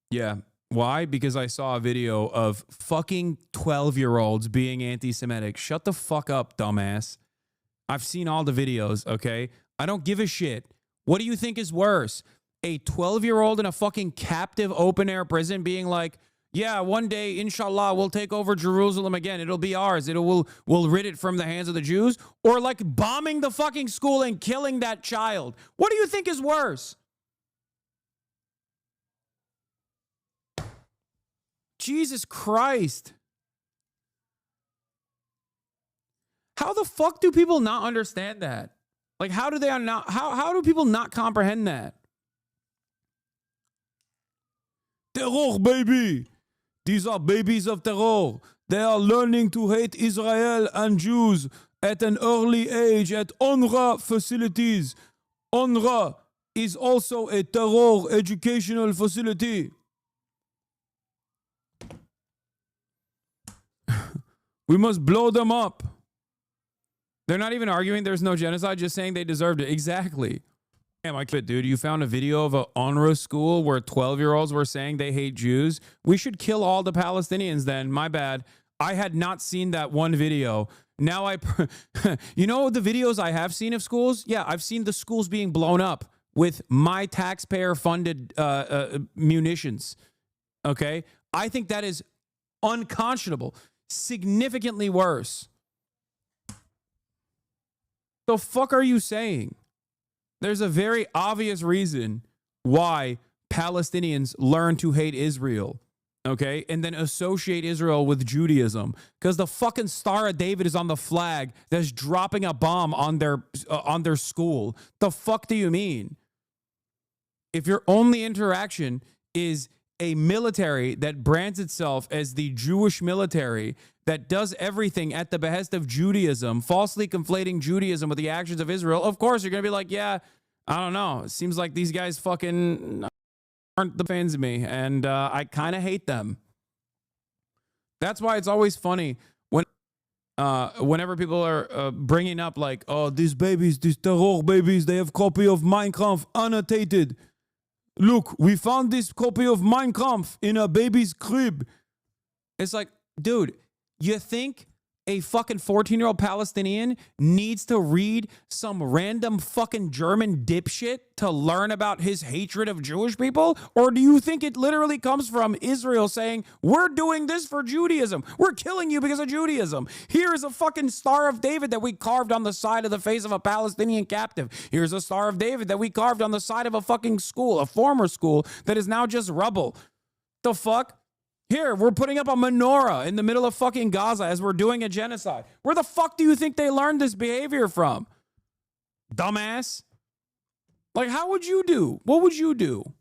[SPEAKER 1] Yeah. Why? Because I saw a video of fucking 12-year-olds being anti-Semitic. Shut the fuck up, dumbass. I've seen all the videos, okay? I don't give a shit. What do you think is worse? A 12-year-old in a fucking captive open-air prison being like, yeah, one day, inshallah, we'll take over Jerusalem again. It'll be ours. We'll rid it from the hands of the Jews. Or like bombing the fucking school and killing that child. What do you think is worse? Jesus Christ. How the fuck do people not understand that? Like, how do they not, how do people not comprehend that? Terror, baby. These are babies of terror. They are learning to hate Israel and Jews at an early age at UNRWA facilities. UNRWA is also a terror educational facility. We must blow them up. They're not even arguing there's no genocide, just saying they deserved it. Exactly. Damn, I quit, dude. You found a video of an UNRWA school where 12-year-olds were saying they hate Jews. We should kill all the Palestinians then. My bad. I had not seen that one video. Now you know the videos I have seen of schools? Yeah, I've seen the schools being blown up with my taxpayer-funded munitions. Okay? I think that is unconscionable. Significantly worse. The fuck are you saying? There's a very obvious reason why Palestinians learn to hate Israel, okay? And then associate Israel with Judaism. Because the fucking Star of David is on the flag that's dropping a bomb on their school. The fuck do you mean? If your only interaction is a military that brands itself as the Jewish military that does everything at the behest of Judaism, falsely conflating Judaism with the actions of Israel, of course you're going to be like, yeah, I don't know. It seems like these guys fucking aren't the fans of me, and I kind of hate them. That's why it's always funny whenever people are bringing up like, oh, these babies, these terror babies, they have copy of Mein Kampf annotated. Look, we found this copy of Mein Kampf in a baby's crib. It's like, dude, you think a fucking 14-year-old Palestinian needs to read some random fucking German dipshit to learn about his hatred of Jewish people? Or do you think it literally comes from Israel saying, we're doing this for Judaism. We're killing you because of Judaism. Here is a fucking Star of David that we carved on the side of the face of a Palestinian captive. Here's a Star of David that we carved on the side of a fucking school, a former school that is now just rubble. The fuck? Here, we're putting up a menorah in the middle of fucking Gaza as we're doing a genocide. Where the fuck do you think they learned this behavior from? Dumbass. Like, how would you do? What would you do?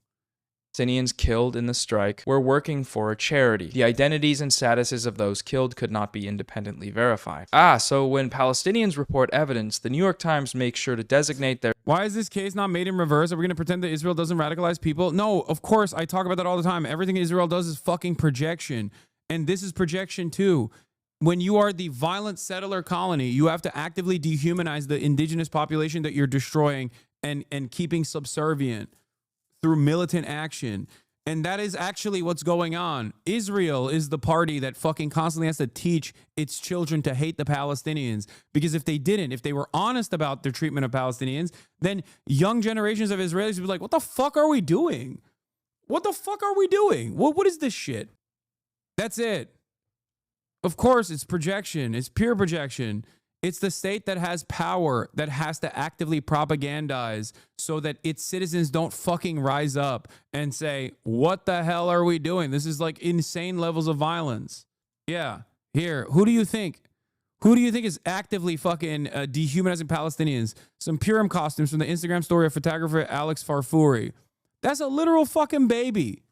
[SPEAKER 2] Palestinians killed in the strike were working for a charity. The identities and statuses of those killed could not be independently verified. So when Palestinians report evidence, the New York Times makes sure to designate their...
[SPEAKER 1] Why is this case not made in reverse? Are we going to pretend that Israel doesn't radicalize people? No, of course. I talk about that all the time. Everything Israel does is fucking projection. And this is projection too. When you are the violent settler colony, you have to actively dehumanize the indigenous population that you're destroying and keeping subservient through militant action. And that is actually what's going on. Israel is the party that fucking constantly has to teach its children to hate the Palestinians. Because if they didn't, if they were honest about their treatment of Palestinians, then young generations of Israelis would be like, what the fuck are we doing? What the fuck are we doing? What is this shit? That's it. Of course, it's projection. It's pure projection. It's the state that has power that has to actively propagandize so that its citizens don't fucking rise up and say, what the hell are we doing? This is like insane levels of violence. Yeah. Here, who do you think? Who do you think is actively fucking dehumanizing Palestinians? Some Purim costumes from the Instagram story of photographer Alex Farfouri. That's a literal fucking baby.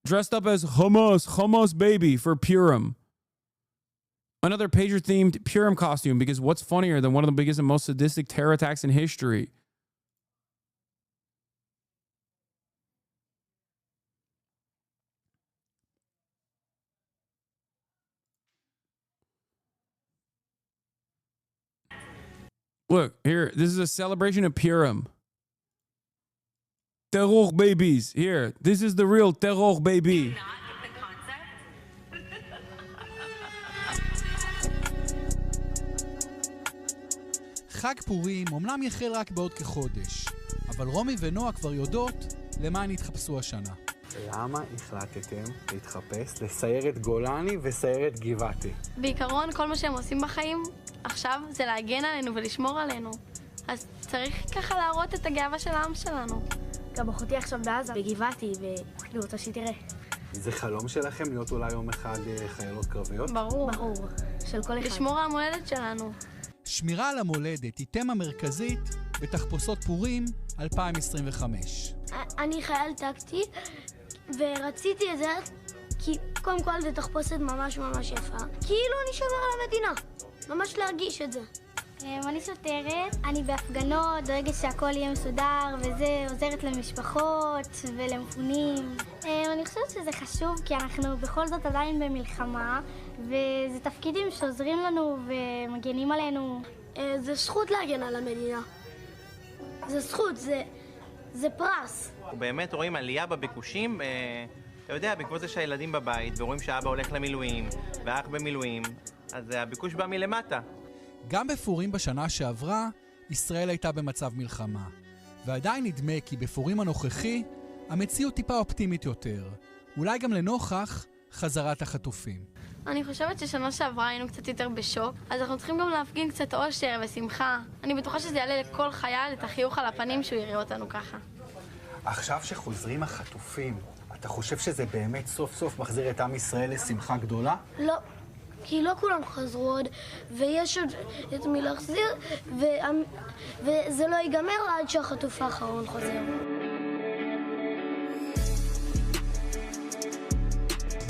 [SPEAKER 1] Dressed up as Hamas baby for Purim. Another pager-themed Purim costume, because what's funnier than one of the biggest and most sadistic terror attacks in history? Look, here, this is a celebration of Purim. Terror babies. Here, this is the real terror baby.
[SPEAKER 4] חג פורים אומנם יחל רק בעוד כחודש, אבל רומי ונועה כבר יודעות למה הן התחפשו השנה.
[SPEAKER 5] למה החלטתם להתחפש לסיירת גולני וסיירת גבעתי?
[SPEAKER 6] בעיקרון, כל מה שהם עושים בחיים עכשיו זה להגן עלינו ולשמור עלינו. אז צריך ככה להראות את הגאווה של העם שלנו.
[SPEAKER 7] גם אחותי עכשיו בעזה, בגבעתי, ואני רוצה שהיא תראה.
[SPEAKER 5] זה חלום שלכם להיות אולי יום אחד חיילות קרביות?
[SPEAKER 6] ברור.
[SPEAKER 7] ברור, של כל אחד.
[SPEAKER 6] לשמור על המולדת שלנו.
[SPEAKER 4] שמירה על המולדת היא תמה מרכזית בתחפושות פורים 2025.
[SPEAKER 7] אני חייל טקטי, ורציתי את זה כי קודם כל זה תחפושת ממש ממש יפה. כאילו אני שומר על המדינה, ממש להרגיש את זה. אני שוטרת, אני בהפגנות, דואגת שהכל יהיה מסודר וזה, עוזרת למשפחות ולמפונים. אני חושבת שזה חשוב כי אנחנו בכל זאת עדיין במלחמה, וזה תפקידים שעוזרים לנו ומגנים עלינו. זה זכות להגן על המדינה. זה זכות, זה פרס.
[SPEAKER 8] באמת רואים עלייה בביקושים, אתה יודע, בעקבות זה שהילדים בבית ורואים שאבא הולך למילואים ואח במילואים, אז הביקוש בא מלמטה.
[SPEAKER 4] גם בפורים בשנה שעברה, ישראל הייתה במצב מלחמה. ועדיין נדמה כי בפורים הנוכחי, המציאות טיפה אופטימית יותר. אולי גם לנוכח חזרת החטופים.
[SPEAKER 6] אני חושבת ששנה שעברה היינו קצת יותר בשוק, אז אנחנו צריכים גם להפגין קצת אושר ושמחה. אני בטוחה שזה יעלה לכל חייל את החיוך על הפנים שהוא יראה אותנו ככה.
[SPEAKER 5] עכשיו שחוזרים החטופים, אתה חושב שזה באמת סוף סוף מחזיר את עם ישראל לשמחה גדולה?
[SPEAKER 7] לא, כי לא כולם חזרו עוד, ויש עוד את מי להחזיר, וזה לא ייגמר עד שהחטוף האחרון חוזר.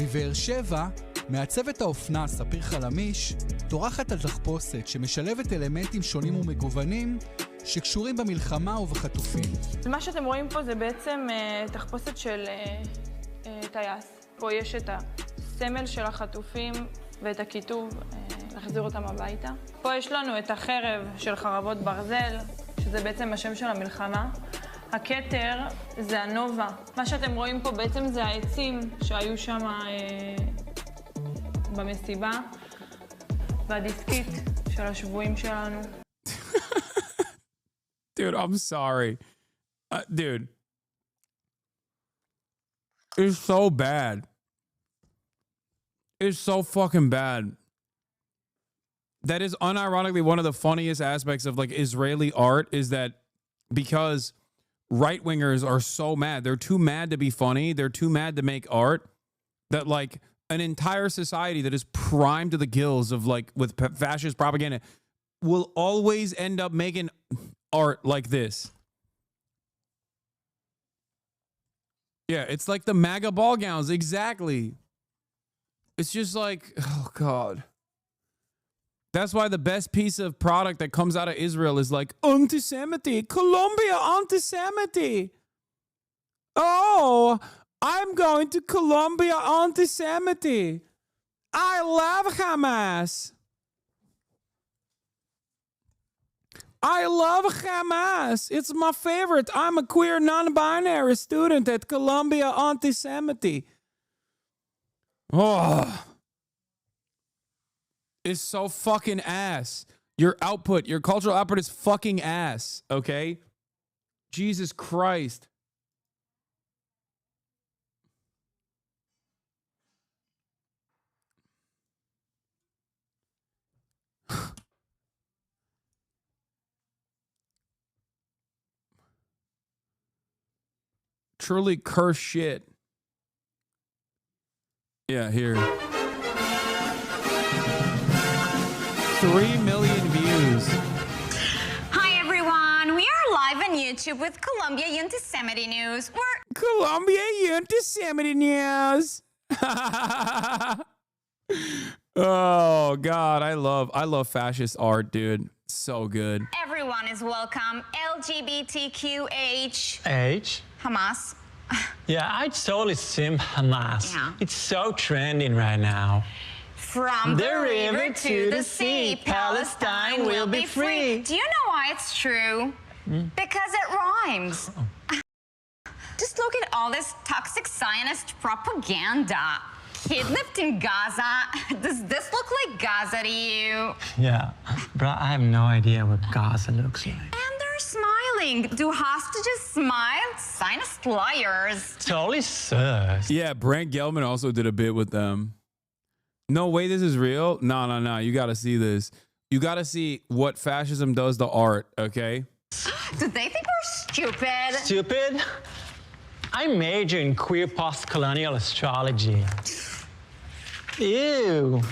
[SPEAKER 4] בבאר שבע, מעצבת האופנה ספיר חלמיש טורחת על תחפושת שמשלבת אלמנטים שונים ומגוונים שקשורים במלחמה ובחטופים.
[SPEAKER 9] מה שאתם רואים פה זה בעצם תחפושת של טייס. פה יש את הסמל של החטופים ואת הכיתוב להחזיר אותם הביתה. פה יש לנו את החרב של חרבות ברזל, שזה בעצם השם של המלחמה. הכתר זה הנובה. מה שאתם רואים פה בעצם זה העצים שהיו שם במסיבה, והדיסקית של השבויים שלנו.
[SPEAKER 1] Dude, I'm sorry. Dude. It's so bad. It's so fucking bad. That is unironically one of the funniest aspects of like Israeli art is that because right-wingers are so mad. They're too mad to be funny. They're too mad to make art that like an entire society that is primed to the gills of like with fascist propaganda will always end up making art like this. Yeah, it's like the MAGA ball gowns. Exactly. It's just like, oh God. That's why the best piece of product that comes out of Israel is like anti-Semitic, Colombia anti-Semitic. Oh, I'm going to Colombia anti-Semitic. I love Hamas. I love Hamas. It's my favorite. I'm a queer non-binary student at Columbia Anti-Semitic. Oh. It's so fucking ass. Your output, your cultural output is fucking ass, okay? Jesus Christ. Truly cursed shit. Yeah, here. 3 million views.
[SPEAKER 10] Hi everyone, we are live on YouTube with Columbia Anti-Semitic News. We're
[SPEAKER 1] Columbia Anti-Semitic News. Oh God, I love fascist art, dude. So good.
[SPEAKER 10] everyone is welcome. LGBTQH.
[SPEAKER 11] H?
[SPEAKER 10] Hamas.
[SPEAKER 11] Yeah, I totally sim Hamas.
[SPEAKER 10] Yeah.
[SPEAKER 11] It's so trending right now.
[SPEAKER 10] From the river to the sea, Palestine will be free. Do you know why it's true? Because it rhymes. Just look at all this toxic Zionist propaganda. Kidnapped in Gaza. Does this look like Gaza to you?
[SPEAKER 11] Yeah, bro, I have no idea what Gaza looks like.
[SPEAKER 10] And they're smiling. Do hostages smile? Zionist liars.
[SPEAKER 11] Totally sus.
[SPEAKER 1] Yeah, Brent Gelman also did a bit with them. No way, this is real? No. You got to see this. You got to see what fascism does to art, okay?
[SPEAKER 10] Do they think we're stupid?
[SPEAKER 11] Stupid? I major in queer post-colonial astrology. Ew.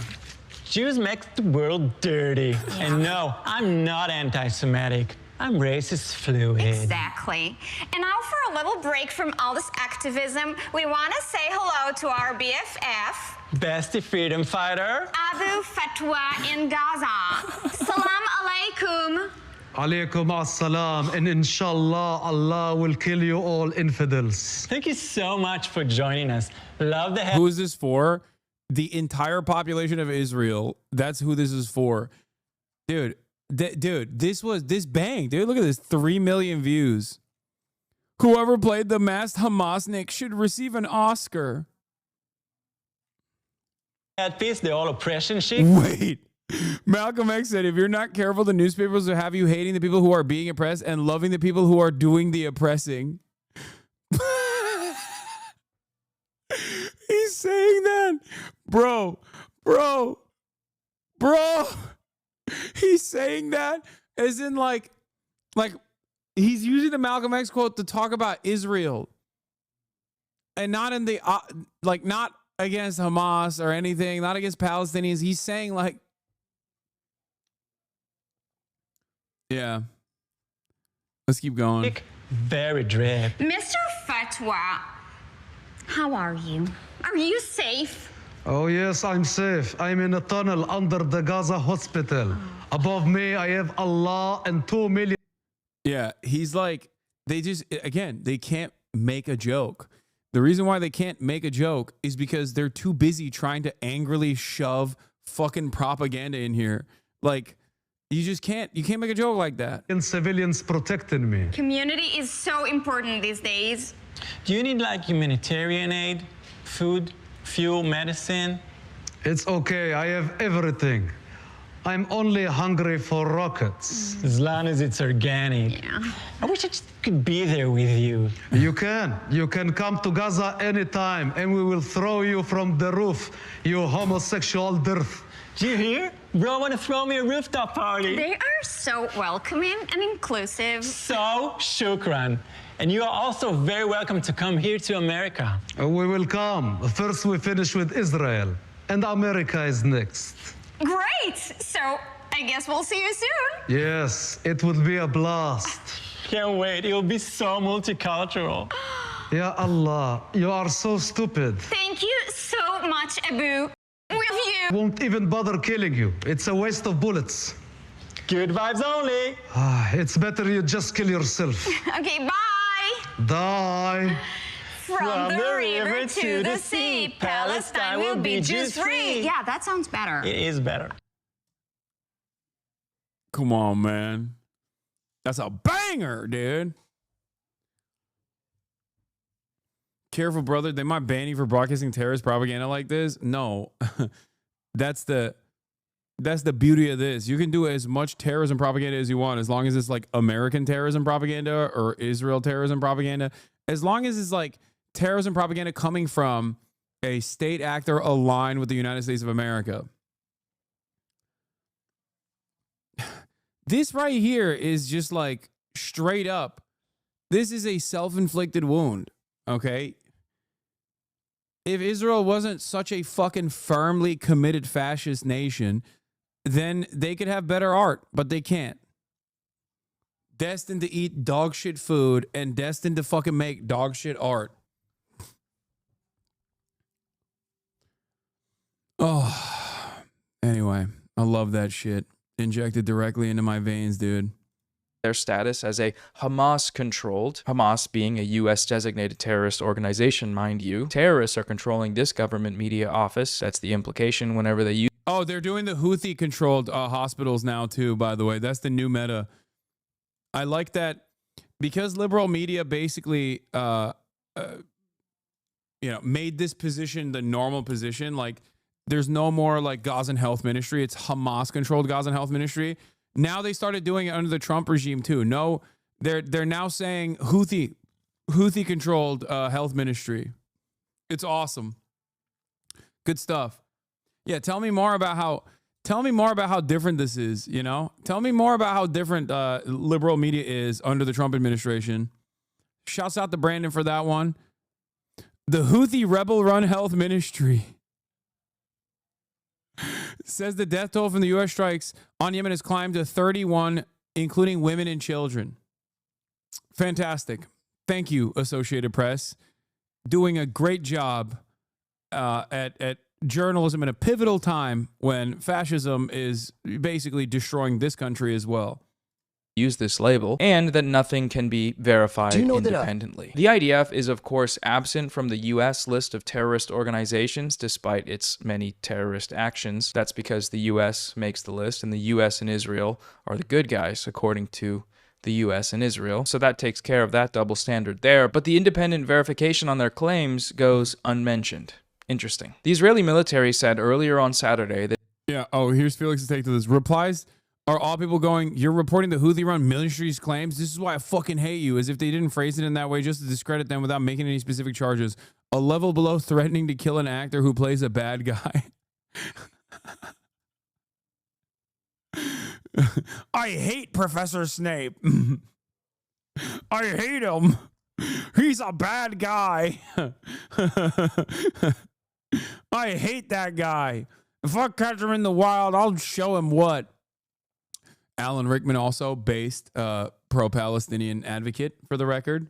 [SPEAKER 11] Jews make the world dirty. And no, I'm not anti-Semitic. I'm racist fluid.
[SPEAKER 10] Exactly. And now for a little break from all this activism, we want to say hello to our BFF,
[SPEAKER 11] Bestie freedom fighter.
[SPEAKER 10] Abu Fatwa in Gaza. Salam alaikum.
[SPEAKER 12] Alaykum as-salam, and inshallah, Allah will kill you all infidels.
[SPEAKER 11] Thank you so much for joining us. Love the
[SPEAKER 1] Who is this for? The entire population of Israel. That's who this is for. Dude, this bang. Dude, look at this. 3 million views. Whoever played the masked Hamasnik should receive an Oscar.
[SPEAKER 11] At peace, the all oppression shit.
[SPEAKER 1] Wait. Malcolm X said, if you're not careful, the newspapers will have you hating the people who are being oppressed and loving the people who are doing the oppressing. He's saying that. Bro. He's saying that as in like he's using the Malcolm X quote to talk about Israel and not in the, not against Hamas or anything, not against Palestinians. He's saying like, yeah. Let's keep going.
[SPEAKER 11] Very drip.
[SPEAKER 10] Mr. Fatwa, how are you? Are you safe?
[SPEAKER 12] Oh yes, I'm safe. I'm in a tunnel under the Gaza hospital. Above me, I have Allah and 2 million.
[SPEAKER 1] Yeah, he's like, they can't make a joke. The reason why they can't make a joke is because they're too busy trying to angrily shove fucking propaganda in here. Like, you can't make a joke like that.
[SPEAKER 12] And civilians protecting me.
[SPEAKER 10] Community is so important these days.
[SPEAKER 11] Do you need like humanitarian aid, food, fuel, medicine?
[SPEAKER 12] It's okay, I have everything. I'm only hungry for rockets.
[SPEAKER 11] As long as it's organic.
[SPEAKER 10] Yeah.
[SPEAKER 11] I wish I just could be there with you.
[SPEAKER 12] You can come to Gaza anytime and we will throw you from the roof, you homosexual dirt.
[SPEAKER 11] Do you hear? Bro, want to throw me a rooftop party.
[SPEAKER 10] They are so welcoming and inclusive.
[SPEAKER 11] So shukran. And you are also very welcome to come here to America.
[SPEAKER 12] We will come. First we finish with Israel, and America is next.
[SPEAKER 10] Great! So I guess we'll see you soon.
[SPEAKER 12] Yes, it will be a blast.
[SPEAKER 11] Can't wait. It will be so multicultural.
[SPEAKER 12] Ya Allah, you are so stupid.
[SPEAKER 10] Thank you so much, Abu. We love you.
[SPEAKER 12] Won't even bother killing you. It's a waste of bullets.
[SPEAKER 11] Good vibes only.
[SPEAKER 12] It's better you just kill yourself.
[SPEAKER 10] Okay, bye.
[SPEAKER 12] Die.
[SPEAKER 10] From the river to the sea, Palestine will be Jews free. Yeah, that sounds better.
[SPEAKER 11] It is better.
[SPEAKER 1] Come on, man. That's a banger, dude. Careful, brother. They might ban you for broadcasting terrorist propaganda like this. No. That's the beauty of this. You can do as much terrorism propaganda as you want, as long as it's like American terrorism propaganda or Israel terrorism propaganda. As long as it's like terrorism propaganda coming from a state actor aligned with the United States of America. This right here is just like straight up. This is a self-inflicted wound. Okay. If Israel wasn't such a fucking firmly committed fascist nation, then they could have better art, but they can't. Destined to eat dog shit food and destined to fucking make dog shit art. Oh, anyway, I love that shit. Injected directly into my veins, dude.
[SPEAKER 2] Their status as a Hamas-controlled, Hamas being a U.S. designated terrorist organization, mind you. Terrorists are controlling this government media office. That's the implication whenever they use.
[SPEAKER 1] Oh, they're doing the Houthi-controlled hospitals now, too, by the way. That's the new meta. I like that because liberal media basically made this position the normal position. Like, there's no more like Gazan Health Ministry. It's Hamas-controlled Gazan Health Ministry. Now they started doing it under the Trump regime too. No, they're now saying Houthi-controlled health ministry. It's awesome. Good stuff. Yeah, tell me more about how different this is, Tell me more about how different liberal media is under the Trump administration. Shouts out to Brandon for that one. The Houthi rebel-run health ministry says the death toll from the U.S. strikes on Yemen has climbed to 31, including women and children. Fantastic. Thank you, Associated Press. Doing a great job at journalism in a pivotal time when fascism is basically destroying this country as well.
[SPEAKER 2] Use this label, and that nothing can be verified independently. The IDF is, of course, absent from the U.S. list of terrorist organizations, despite its many terrorist actions. That's because the U.S. makes the list, and the U.S. and Israel are the good guys, according to the U.S. and Israel. So that takes care of that double standard there. But the independent verification on their claims goes unmentioned. Interesting. The Israeli military said earlier on Saturday that...
[SPEAKER 1] Yeah, here's Felix's take to this. Replies are all people going, you're reporting the Houthi-run ministry's claims? This is why I fucking hate you, as if they didn't phrase it in that way just to discredit them without making any specific charges. A level below threatening to kill an actor who plays a bad guy. I hate Professor Snape. I hate him. He's a bad guy. I hate that guy. If I catch him in the wild, I'll show him what. Alan Rickman, also based pro-Palestinian advocate, for the record.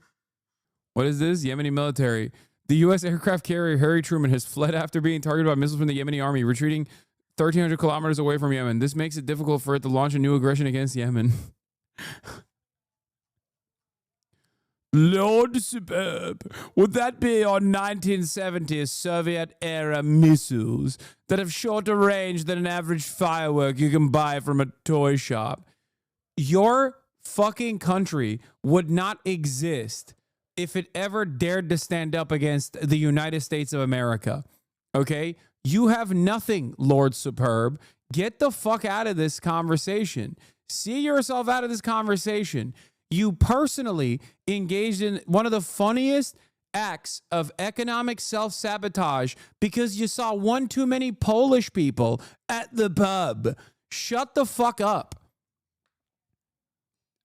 [SPEAKER 1] What is this? Yemeni military. The U.S. aircraft carrier Harry Truman has fled after being targeted by missiles from the Yemeni army, retreating 1,300 kilometers away from Yemen. This makes it difficult for it to launch a new aggression against Yemen. Lord Superb, would that be on 1970s Soviet-era missiles that have shorter range than an average firework you can buy from a toy shop? Your fucking country would not exist if it ever dared to stand up against the United States of America. Okay? You have nothing, Lord Superb. Get the fuck out of this conversation. See yourself out of this conversation. You personally engaged in one of the funniest acts of economic self-sabotage because you saw one too many Polish people at the pub. Shut the fuck up.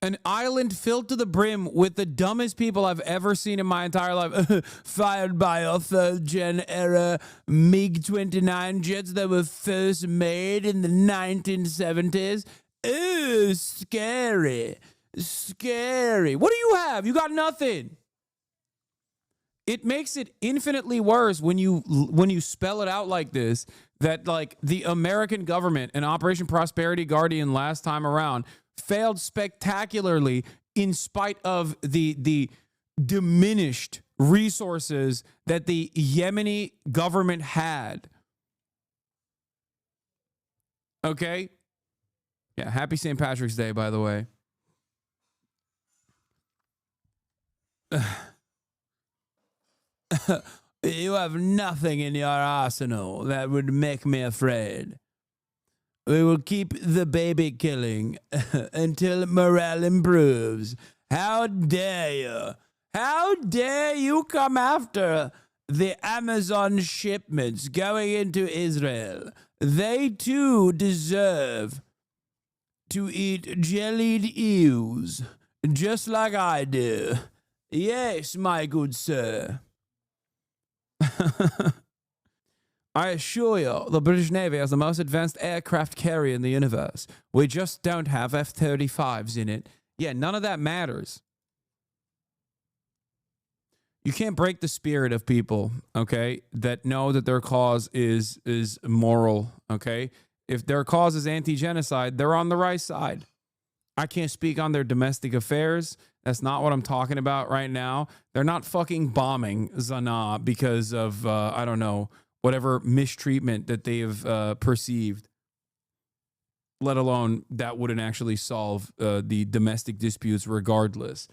[SPEAKER 1] An island filled to the brim with the dumbest people I've ever seen in my entire life. Fired by a third-gen era MiG-29 jets that were first made in the 1970s. Ooh, scary. Scary. What do you have? You got nothing. It makes it infinitely worse when you spell it out like this, that like the American government and Operation Prosperity Guardian last time around failed spectacularly in spite of the diminished resources that the Yemeni government had. Okay? Yeah, happy St. Patrick's Day, by the way. You have nothing in your arsenal that would make me afraid. We will keep the baby killing until morale improves. How dare you? How dare you come after the Amazon shipments going into Israel? They too deserve to eat jellied eels, just like I do. Yes, my good sir. I assure you, the British Navy has the most advanced aircraft carrier in the universe. We just don't have F-35s in it. Yeah, none of that matters. You can't break the spirit of people, okay, that know that their cause is moral, okay? If their cause is anti-genocide, they're on the right side. I can't speak on their domestic affairs. That's not what I'm talking about right now. They're not fucking bombing Sanaa because of, I don't know, whatever mistreatment that they have perceived, let alone that wouldn't actually solve the domestic disputes regardless.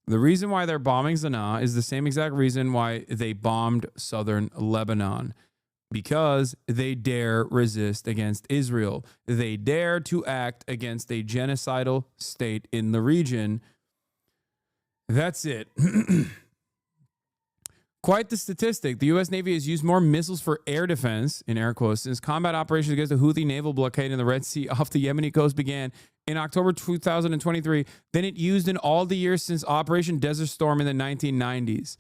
[SPEAKER 1] The reason why they're bombing Sanaa is the same exact reason why they bombed southern Lebanon. Because they dare resist against Israel. They dare to act against a genocidal state in the region. That's it. Quite the statistic. The U.S. Navy has used more missiles for air defense, in air quotes, since combat operations against the Houthi naval blockade in the Red Sea off the Yemeni coast began in October 2023 than it used in all the years since Operation Desert Storm in the 1990s.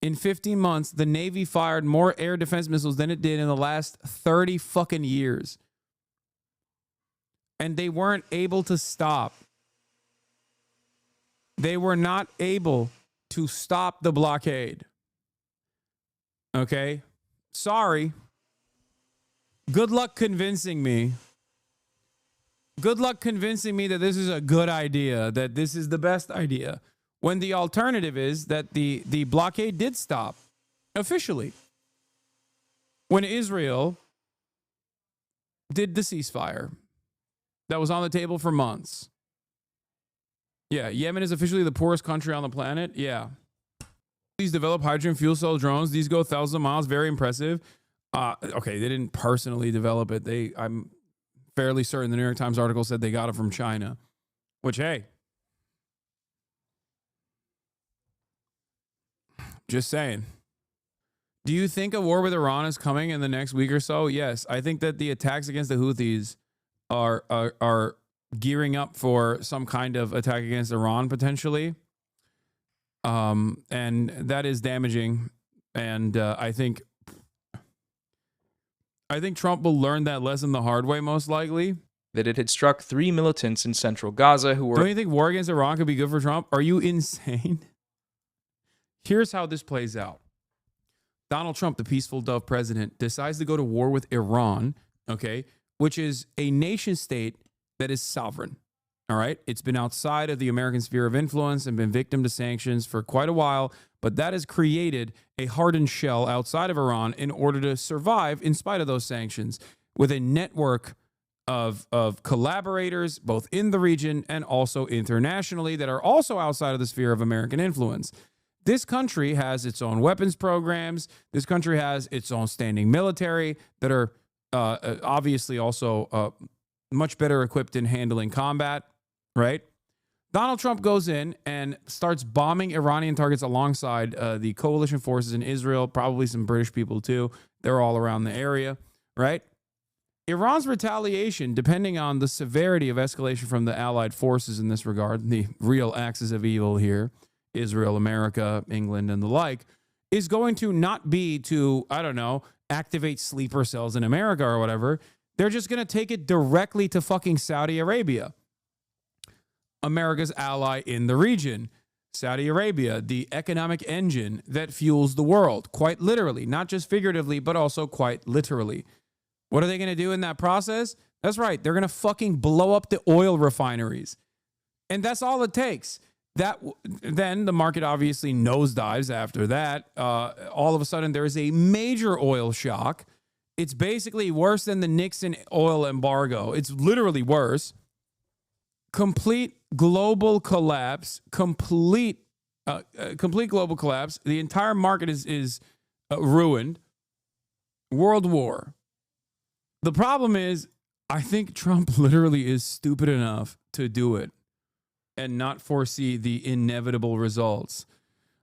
[SPEAKER 1] In 15 months, the Navy fired more air defense missiles than it did in the last 30 fucking years. And they weren't able to stop. They were not able to stop the blockade. Okay? Sorry. Good luck convincing me. Good luck convincing me that this is a good idea, that this is the best idea. When the alternative is that the blockade did stop officially. When Israel did the ceasefire that was on the table for months. Yeah, Yemen is officially the poorest country on the planet. Yeah. These develop hydrogen fuel cell drones. These go thousands of miles. Very impressive. Okay, they didn't personally develop it. I'm fairly certain the New York Times article said they got it from China. Which, hey. Just saying. Do you think a war with Iran is coming in the next week or so? Yes. I think that the attacks against the Houthis are gearing up for some kind of attack against Iran potentially. And that is damaging. And I think Trump will learn that lesson the hard way, most likely.
[SPEAKER 2] That it had struck 3 militants in central Gaza who were...
[SPEAKER 1] Don't you think war against Iran could be good for Trump? Are you insane? Here's how this plays out. Donald Trump, the peaceful dove president, decides to go to war with Iran, okay, which is a nation state that is sovereign, all right? It's been outside of the American sphere of influence and been victim to sanctions for quite a while, but that has created a hardened shell outside of Iran in order to survive in spite of those sanctions with a network of collaborators both in the region and also internationally that are also outside of the sphere of American influence. This country has its own weapons programs. This country has its own standing military that are obviously also much better equipped in handling combat, right? Donald Trump goes in and starts bombing Iranian targets alongside the coalition forces in Israel, probably some British people too. They're all around the area, right? Iran's retaliation, depending on the severity of escalation from the allied forces in this regard, the real axis of evil here, Israel, America, England, and the like, is going to not be to, I don't know, activate sleeper cells in America or whatever. They're just going to take it directly to fucking Saudi Arabia, America's ally in the region. Saudi Arabia, the economic engine that fuels the world, quite literally, not just figuratively, but also quite literally. What are they going to do in that process? That's right. They're going to fucking blow up the oil refineries. And that's all it takes. Then the market obviously nosedives after that. All of a sudden, there is a major oil shock. It's basically worse than the Nixon oil embargo. It's literally worse. Complete global collapse. Complete global collapse. The entire market is ruined. World war. The problem is, I think Trump literally is stupid enough to do it and not foresee the inevitable results.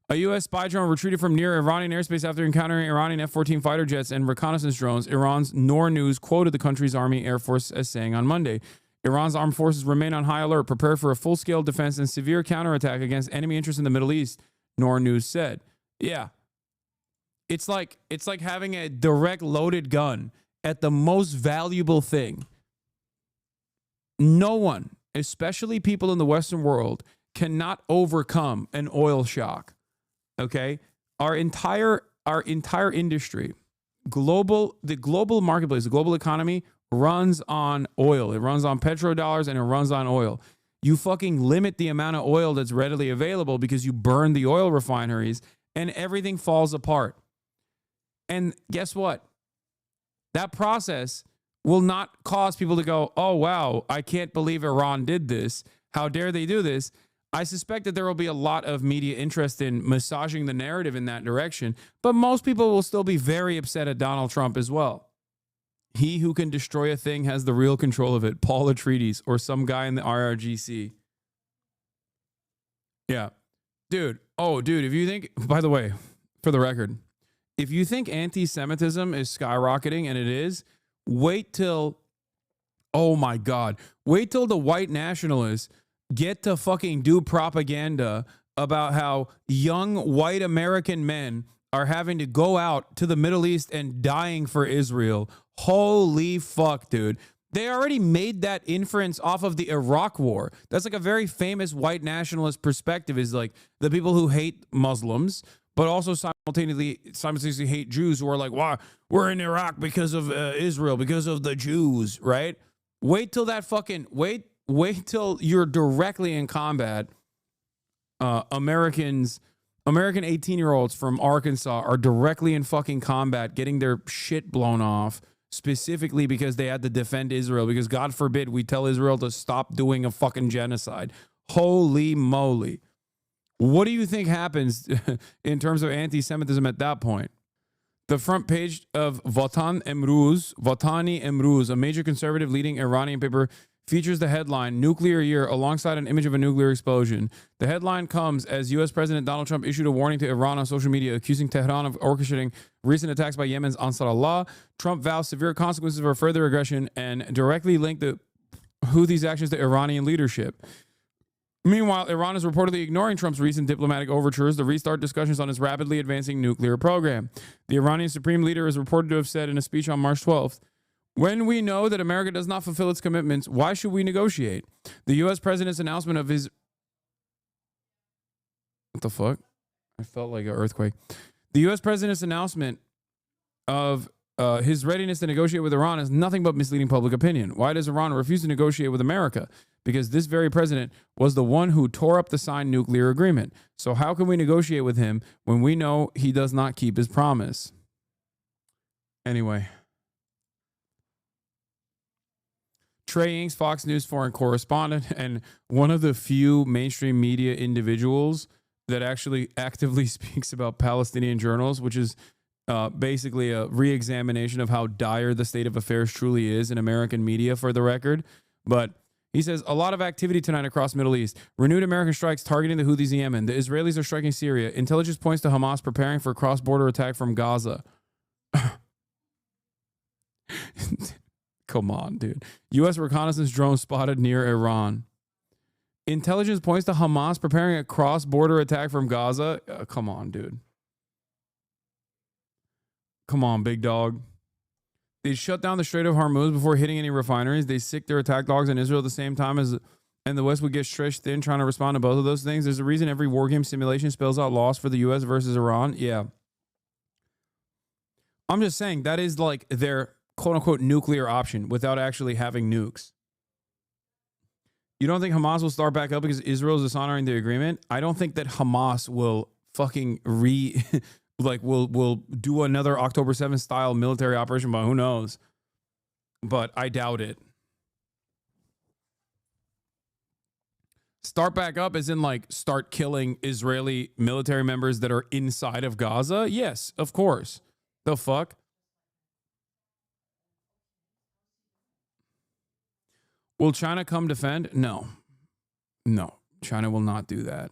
[SPEAKER 1] A U.S. spy drone retreated from near Iranian airspace after encountering Iranian F-14 fighter jets and reconnaissance drones. Iran's Noor News quoted the country's Army Air Force as saying on Monday, Iran's armed forces remain on high alert, prepared for a full-scale defense and severe counterattack against enemy interests in the Middle East, Noor News said. Yeah. It's like having a direct loaded gun at the most valuable thing. No one, especially people in the Western world, cannot overcome an oil shock. Okay? Our entire industry, the global marketplace, the global economy runs on oil. It runs on petrodollars and it runs on oil. You fucking limit the amount of oil that's readily available because you burn the oil refineries and everything falls apart. And guess what? That process will not cause people to go, oh, wow, I can't believe Iran did this. How dare they do this? I suspect that there will be a lot of media interest in massaging the narrative in that direction, but most people will still be very upset at Donald Trump as well. He who can destroy a thing has the real control of it. Paul Atreides or some guy in the IRGC. Yeah. Dude. Oh, dude, if you think, by the way, for the record, if you think anti-Semitism is skyrocketing, and it is, wait till, oh my God, wait till the white nationalists get to fucking do propaganda about how young white American men are having to go out to the Middle East and dying for Israel. Holy fuck, dude. They already made that inference off of the Iraq war. That's like a very famous white nationalist perspective, is like the people who hate Muslims, but also simultaneously hate Jews, who are like, wow, we're in Iraq because of Israel, because of the Jews, right? Wait till that fucking, wait till you're directly in combat. American 18-year-olds from Arkansas are directly in fucking combat, getting their shit blown off, specifically because they had to defend Israel, because God forbid we tell Israel to stop doing a fucking genocide. Holy moly. What do you think happens in terms of anti-Semitism at that point? The front page of Vatani Emruz, a major conservative leading Iranian paper, features the headline, Nuclear Year, alongside an image of a nuclear explosion. The headline comes as U.S. President Donald Trump issued a warning to Iran on social media, accusing Tehran of orchestrating recent attacks by Yemen's Ansar Allah. Trump vows severe consequences for further aggression and directly linked the Houthis' actions to Iranian leadership. Meanwhile, Iran is reportedly ignoring Trump's recent diplomatic overtures to restart discussions on its rapidly advancing nuclear program. The Iranian supreme leader is reported to have said in a speech on March 12th, when we know that America does not fulfill its commitments, why should we negotiate? The U.S. president's announcement of his... What the fuck? I felt like an earthquake. The U.S. president's announcement of his readiness to negotiate with Iran is nothing but misleading public opinion. Why does Iran refuse to negotiate with America? Because this very president was the one who tore up the signed nuclear agreement. So how can we negotiate with him when we know he does not keep his promise? Anyway. Trey Inks, Fox News foreign correspondent, and one of the few mainstream media individuals that actually actively speaks about Palestinian journals, which is basically a re-examination of how dire the state of affairs truly is in American media, for the record. But he says, a lot of activity tonight across Middle East. Renewed American strikes targeting the Houthis in Yemen. The Israelis are striking Syria. Intelligence points to Hamas preparing for a cross-border attack from Gaza. Come on, dude. U.S. reconnaissance drone spotted near Iran. Intelligence points to Hamas preparing a cross-border attack from Gaza. Come on, dude. Come on, big dog. They shut down the Strait of Hormuz before hitting any refineries. They sicked their attack dogs in Israel at the same time as, and the West would get stretched thin trying to respond to both of those things. There's a reason every war game simulation spells out loss for the U.S. versus Iran. Yeah. I'm just saying that is like their quote-unquote nuclear option without actually having nukes. You don't think Hamas will start back up because Israel is dishonoring the agreement? I don't think that Hamas will fucking will do another October 7th style military operation, but who knows? But I doubt it. Start back up as in like start killing Israeli military members that are inside of Gaza? Yes, of course. The fuck? Will China come defend? No. No. China will not do that.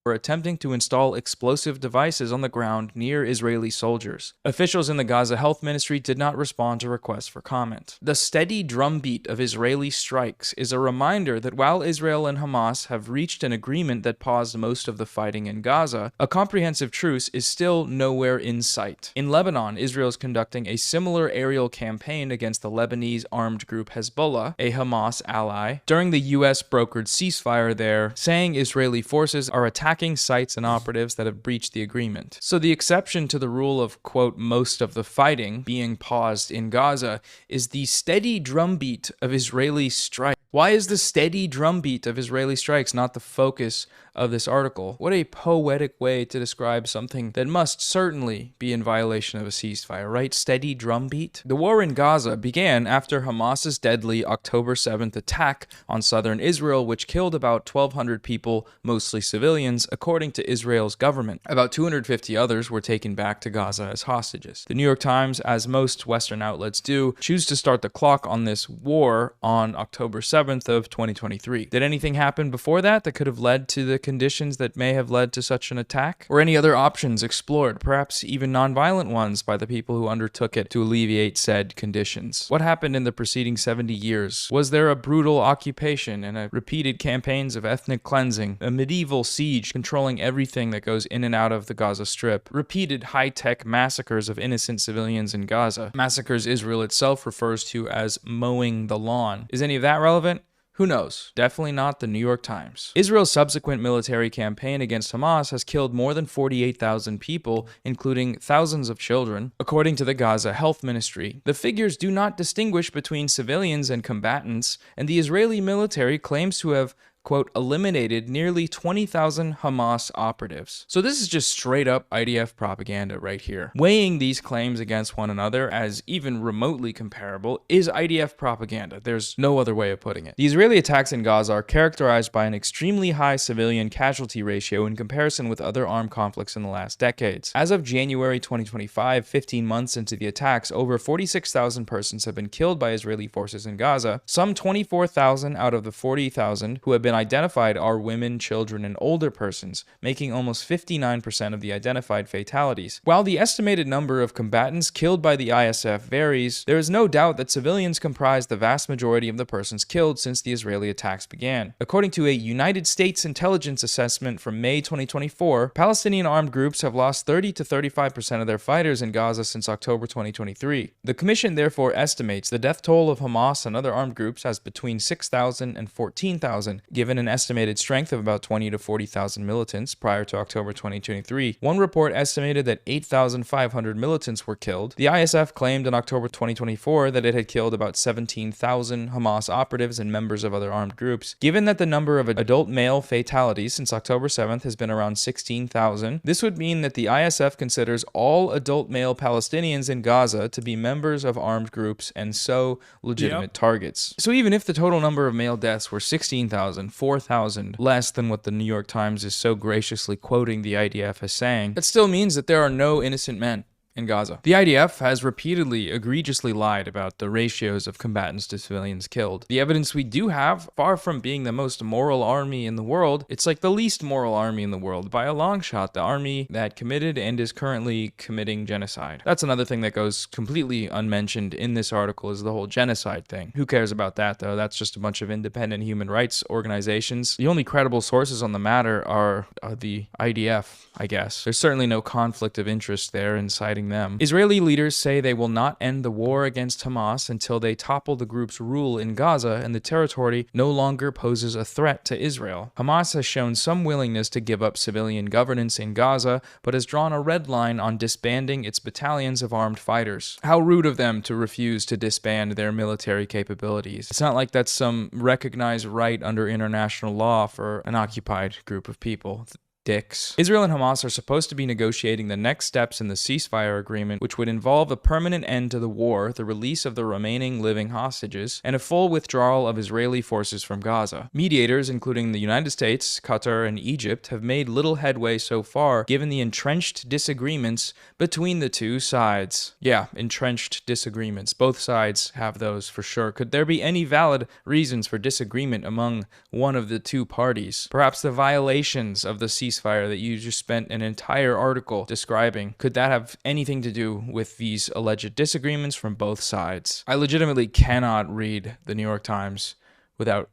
[SPEAKER 2] Were attempting to install explosive devices on the ground near Israeli soldiers. Officials in the Gaza Health Ministry did not respond to requests for comment. The steady drumbeat of Israeli strikes is a reminder that while Israel and Hamas have reached an agreement that paused most of the fighting in Gaza, a comprehensive truce is still nowhere in sight. In Lebanon, Israel is conducting a similar aerial campaign against the Lebanese armed group Hezbollah, a Hamas ally, during the US-brokered ceasefire there, saying Israeli forces are attacking sites and operatives that have breached the agreement. So the exception to the rule of, quote, most of the fighting being paused in Gaza is the steady drumbeat of Israeli strikes Why is the steady drumbeat of Israeli strikes not the focus of this article? What a poetic way to describe something that must certainly be in violation of a ceasefire, right? Steady drumbeat? The war in Gaza began after Hamas's deadly October 7th attack on southern Israel, which killed about 1,200 people, mostly civilians, according to Israel's government. About 250 others were taken back to Gaza as hostages. The New York Times, as most Western outlets do, choose to start the clock on this war on October 7th of 2023. Did anything happen before that could have led to the conditions that may have led to such an attack? Or any other options explored, perhaps even nonviolent ones by the people who undertook it to alleviate said conditions? What happened in the preceding 70 years? Was there a brutal occupation and a repeated campaigns of ethnic cleansing, a medieval siege controlling everything that goes in and out of the Gaza Strip, repeated high-tech massacres of innocent civilians in Gaza, massacres Israel itself refers to as mowing the lawn? Is any of that relevant? Who knows? Definitely not the New York Times. Israel's subsequent military campaign against Hamas has killed more than 48,000 people, including thousands of children, according to the Gaza Health Ministry. The figures do not distinguish between civilians and combatants, and the Israeli military claims to have, quote, eliminated nearly 20,000 Hamas operatives. So this is just straight up IDF propaganda right here. Weighing these claims against one another as even remotely comparable is IDF propaganda. There's no other way of putting it. The Israeli attacks in Gaza are characterized by an extremely high civilian casualty ratio in comparison with other armed conflicts in the last decades. As of January 2025, 15 months into the attacks, over 46,000 persons have been killed by Israeli forces in Gaza. Some 24,000 out of the 40,000 who have been identified are women, children, and older persons, making almost 59% of the identified fatalities. While the estimated number of combatants killed by the ISF varies, there is no doubt that civilians comprise the vast majority of the persons killed since the Israeli attacks began. According to a United States intelligence assessment from May 2024, Palestinian armed groups have lost 30 to 35% of their fighters in Gaza since October 2023. The commission therefore estimates the death toll of Hamas and other armed groups as between 6,000 and 14,000, given an estimated strength of about 20 to 40,000 militants prior to October 2023. One report estimated that 8,500 militants were killed. The ISF claimed in October 2024 that it had killed about 17,000 Hamas operatives and members of other armed groups. Given that the number of adult male fatalities since October 7th has been around 16,000, this would mean that the ISF considers all adult male Palestinians in Gaza to be members of armed groups and so legitimate targets. So even if the total number of male deaths were 16,000, 4,000 less than what the New York Times is so graciously quoting the IDF as saying, that still means that there are no innocent men in Gaza. The IDF has repeatedly egregiously lied about the ratios of combatants to civilians killed. The evidence we do have, far from being the most moral army in the world, it's like the least moral army in the world by a long shot, the army that committed and is currently committing genocide. That's another thing that goes completely unmentioned in this article is the whole genocide thing. Who cares about that though? That's just a bunch of independent human rights organizations. The only credible sources on the matter are the IDF, I guess. There's certainly no conflict of interest there in citing them. Israeli leaders say they will not end the war against Hamas until they topple the group's rule in Gaza and the territory no longer poses a threat to Israel. Hamas has shown some willingness to give up civilian governance in Gaza, but has drawn a red line on disbanding its battalions of armed fighters. How rude of them to refuse to disband their military capabilities. It's not like that's some recognized right under international law for an occupied group of people. Dicks. Israel and Hamas are supposed to be negotiating the next steps in the ceasefire agreement, which would involve a permanent end to the war, the release of the remaining living hostages, and a full withdrawal of Israeli forces from Gaza. Mediators, including the United States, Qatar, and Egypt, have made little headway so far, given the entrenched disagreements between the two sides. Yeah, entrenched disagreements. Both sides have those for sure. Could there be any valid reasons for disagreement among one of the two parties? Perhaps the violations of the ceasefire that you just spent an entire article describing, could that have anything to do with these alleged disagreements from both sides? I legitimately cannot read the New York Times without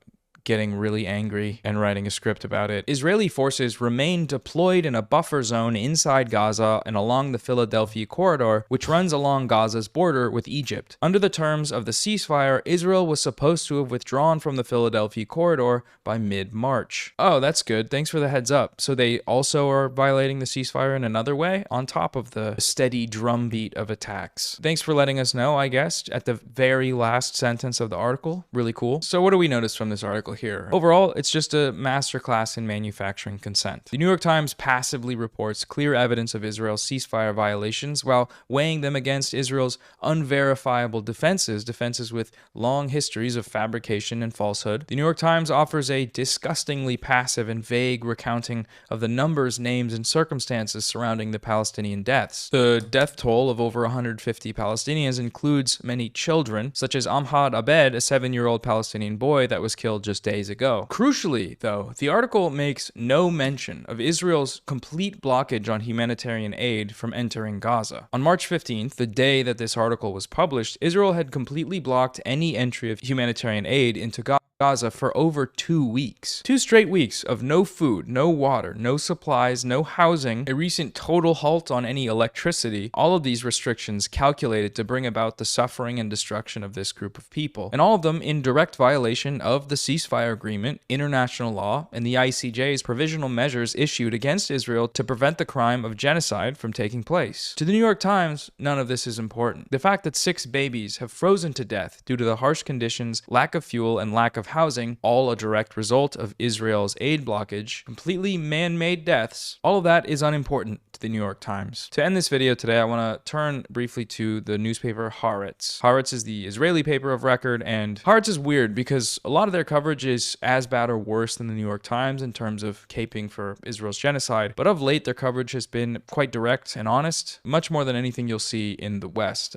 [SPEAKER 2] getting really angry and writing a script about it. Israeli forces remain deployed in a buffer zone inside Gaza and along the Philadelphia corridor, which runs along Gaza's border with Egypt. Under the terms of the ceasefire, Israel was supposed to have withdrawn from the Philadelphia corridor by mid-March. Oh, that's good. Thanks for the heads up. So they also are violating the ceasefire in another way, on top of the steady drumbeat of attacks. Thanks for letting us know, I guess, at the very last sentence of the article. Really cool. So what do we notice from this article here? Overall, it's just a masterclass in manufacturing consent. The New York Times passively reports clear evidence of Israel's ceasefire violations while weighing them against Israel's unverifiable defenses with long histories of fabrication and falsehood. The New York Times offers a disgustingly passive and vague recounting of the numbers, names, and circumstances surrounding the Palestinian deaths. The death toll of over 150 Palestinians includes many children, such as Ahmad Abed, a 7-year-old Palestinian boy that was killed just days ago. Crucially, though, the article makes no mention of Israel's complete blockage on humanitarian aid from entering Gaza. On March 15th, the day that this article was published, Israel had completely blocked any entry of humanitarian aid into Gaza for over 2 weeks. 2 straight weeks of no food, no water, no supplies, no housing, a recent total halt on any electricity, all of these restrictions calculated to bring about the suffering and destruction of this group of people, and all of them in direct violation of the ceasefire agreement, international law, and the ICJ's provisional measures issued against Israel to prevent the crime of genocide from taking place. To the New York Times, none of this is important. The fact that 6 babies have frozen to death due to the harsh conditions, lack of fuel, and lack of housing, all a direct result of Israel's aid blockage, completely man-made deaths, all of that is unimportant to the New York Times. To end this video today, I want to turn briefly to the newspaper Haaretz. Haaretz is the Israeli paper of record, and Haaretz is weird because a lot of their coverage is as bad or worse than the New York Times in terms of caping for Israel's genocide, but of late their coverage has been quite direct and honest, much more than anything you'll see in the West.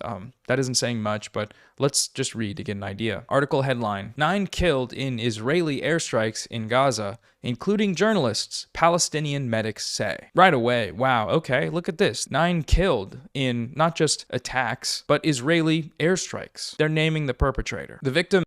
[SPEAKER 2] That isn't saying much, but let's just read to get an idea. Article headline: 9 killed in Israeli airstrikes in Gaza, including journalists, Palestinian medics say. Right away, wow, okay, look at this. 9 killed in not just attacks, but Israeli airstrikes. They're naming the perpetrator. The victim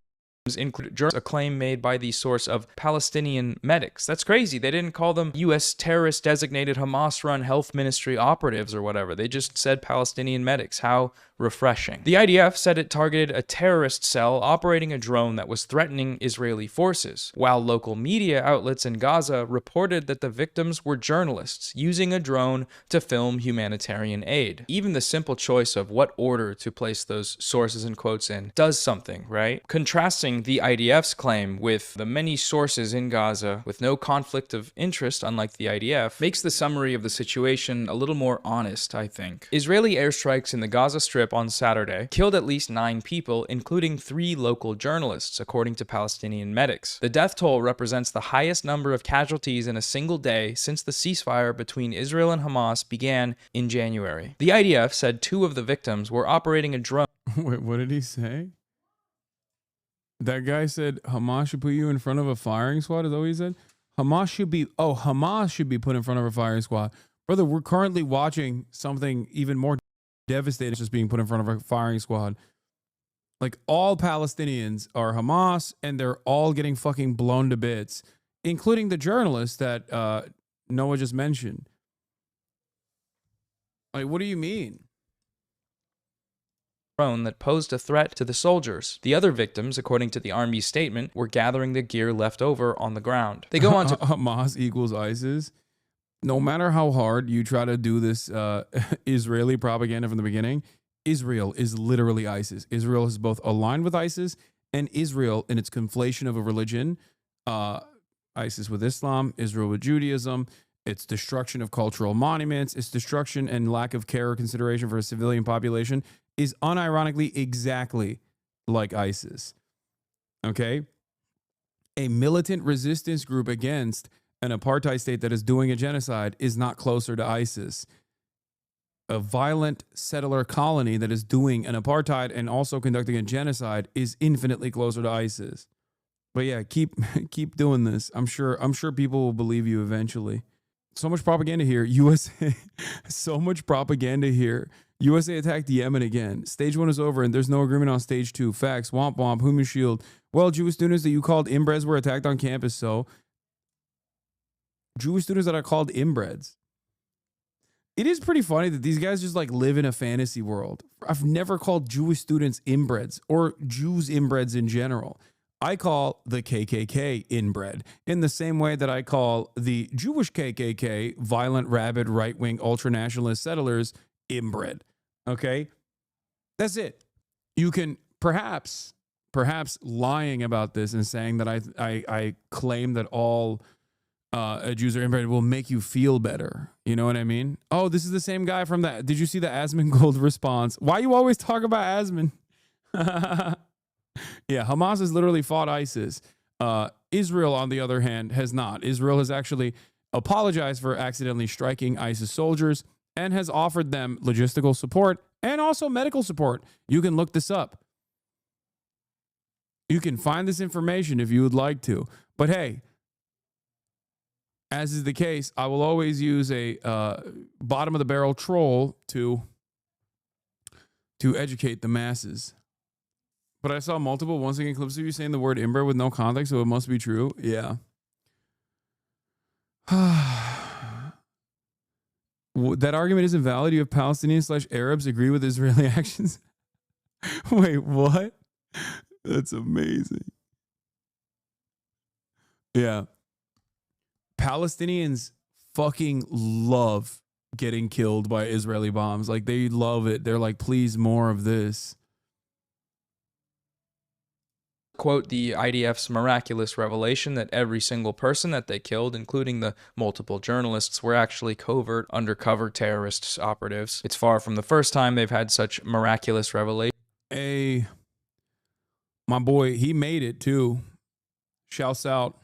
[SPEAKER 2] include a claim made by the source of Palestinian medics. That's crazy. They didn't call them U.S. terrorist designated Hamas-run health ministry operatives or whatever. They just said Palestinian medics. How refreshing. The IDF said it targeted a terrorist cell operating a drone that was threatening Israeli forces, while local media outlets in Gaza reported that the victims were journalists using a drone to film humanitarian aid. Even the simple choice of what order to place those sources and quotes in does something, right? Contrasting the IDF's claim with the many sources in Gaza with no conflict of interest, unlike the IDF, makes the summary of the situation a little more honest, I think. Israeli airstrikes in the Gaza Strip on Saturday killed at least 9 people, including 3 local journalists, according to Palestinian medics. The death toll represents the highest number of casualties in a single day since the ceasefire between Israel and Hamas began in January. The IDF said 2 of the victims were operating a drone.
[SPEAKER 1] Wait, what did he say? That guy said Hamas should put you in front of a firing squad? Is that what he said? Hamas should be put in front of a firing squad. Brother, we're currently watching something even more devastating just being put in front of a firing squad. Like, all Palestinians are Hamas, and they're all getting fucking blown to bits, including the journalist that Noah just mentioned. Like, what do you mean?
[SPEAKER 2] Drone that posed a threat to the soldiers. The other victims, according to the army's statement, were gathering the gear left over on the ground. They go on to
[SPEAKER 1] Hamas equals ISIS. No matter how hard you try to do this Israeli propaganda from the beginning, Israel is literally ISIS. Israel is both aligned with ISIS, and Israel, in its conflation of a religion, ISIS with Islam, Israel with Judaism, its destruction of cultural monuments, its destruction and lack of care or consideration for a civilian population is unironically exactly like ISIS. Okay? A militant resistance group against an apartheid state that is doing a genocide is not closer to ISIS. A violent settler colony that is doing an apartheid and also conducting a genocide is infinitely closer to ISIS. But yeah, keep doing this. I'm sure people will believe you eventually. So much propaganda here. USA, so much propaganda here. USA attacked Yemen again. Stage 1 is over and there's no agreement on stage 2. Facts. Womp womp. Whom is shield? Well, Jewish students that you called inbreds were attacked on campus, so Jewish students that are called inbreds. It is pretty funny that these guys just like live in a fantasy world. I've never called Jewish students inbreds or Jews inbreds in general. I call the KKK inbred in the same way that I call the Jewish KKK, violent, rabid, right-wing, ultra-nationalist settlers, inbred. Okay? That's it. You can perhaps lying about this and saying that I claim that all Jews are inbred will make you feel better. You know what I mean? Oh, this is the same guy from that. Did you see the Asman Gold response? Why you always talk about Asman? Yeah, Hamas has literally fought ISIS. Israel, on the other hand, has not. Israel has actually apologized for accidentally striking ISIS soldiers and has offered them logistical support and also medical support. You can look this up. You can find this information if you would like to. But hey, as is the case, I will always use a bottom of the barrel troll to educate the masses. But I saw multiple once again clips of you saying the word inbred with no context, so it must be true. Yeah. That argument isn't valid. You have Palestinians/Arabs agree with Israeli actions. Wait, what? That's amazing. Yeah. Palestinians fucking love getting killed by Israeli bombs. Like, they love it. They're like, please, more of this.
[SPEAKER 2] Quote, the IDF's miraculous revelation that every single person that they killed, including the multiple journalists, were actually covert, undercover terrorists, operatives. It's far from the first time they've had such miraculous revelation.
[SPEAKER 1] Hey, my boy, he made it too. Shouts out.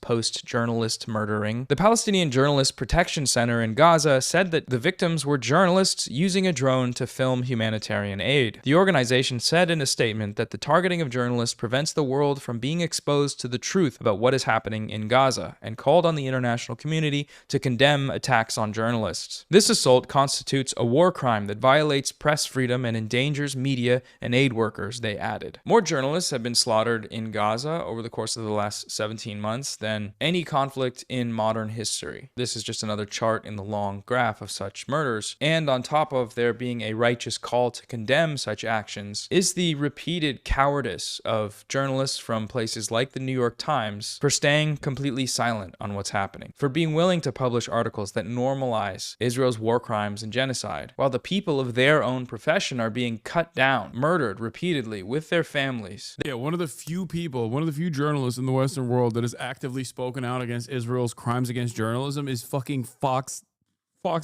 [SPEAKER 2] Post-journalist murdering. The Palestinian Journalist Protection Center in Gaza said that the victims were journalists using a drone to film humanitarian aid. The organization said in a statement that the targeting of journalists prevents the world from being exposed to the truth about what is happening in Gaza, and called on the international community to condemn attacks on journalists. This assault constitutes a war crime that violates press freedom and endangers media and aid workers, they added. More journalists have been slaughtered in Gaza over the course of the last 17 months than any conflict in modern history. This is just another chart in the long graph of such murders. And on top of there being a righteous call to condemn such actions is the repeated cowardice of journalists from places like the New York Times for staying completely silent on what's happening, for being willing to publish articles that normalize Israel's war crimes and genocide, while the people of their own profession are being cut down, murdered repeatedly with their families.
[SPEAKER 1] Yeah, one of the few journalists in the Western world that has actively spoken out against Israel's crimes against journalism is fucking Fox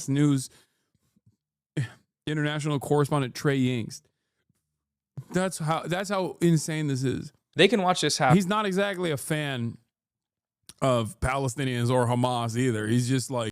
[SPEAKER 1] News international correspondent Trey Yingst. That's how insane this is.
[SPEAKER 2] They can watch this happen.
[SPEAKER 1] He's not exactly a fan of Palestinians or Hamas either. He's just like,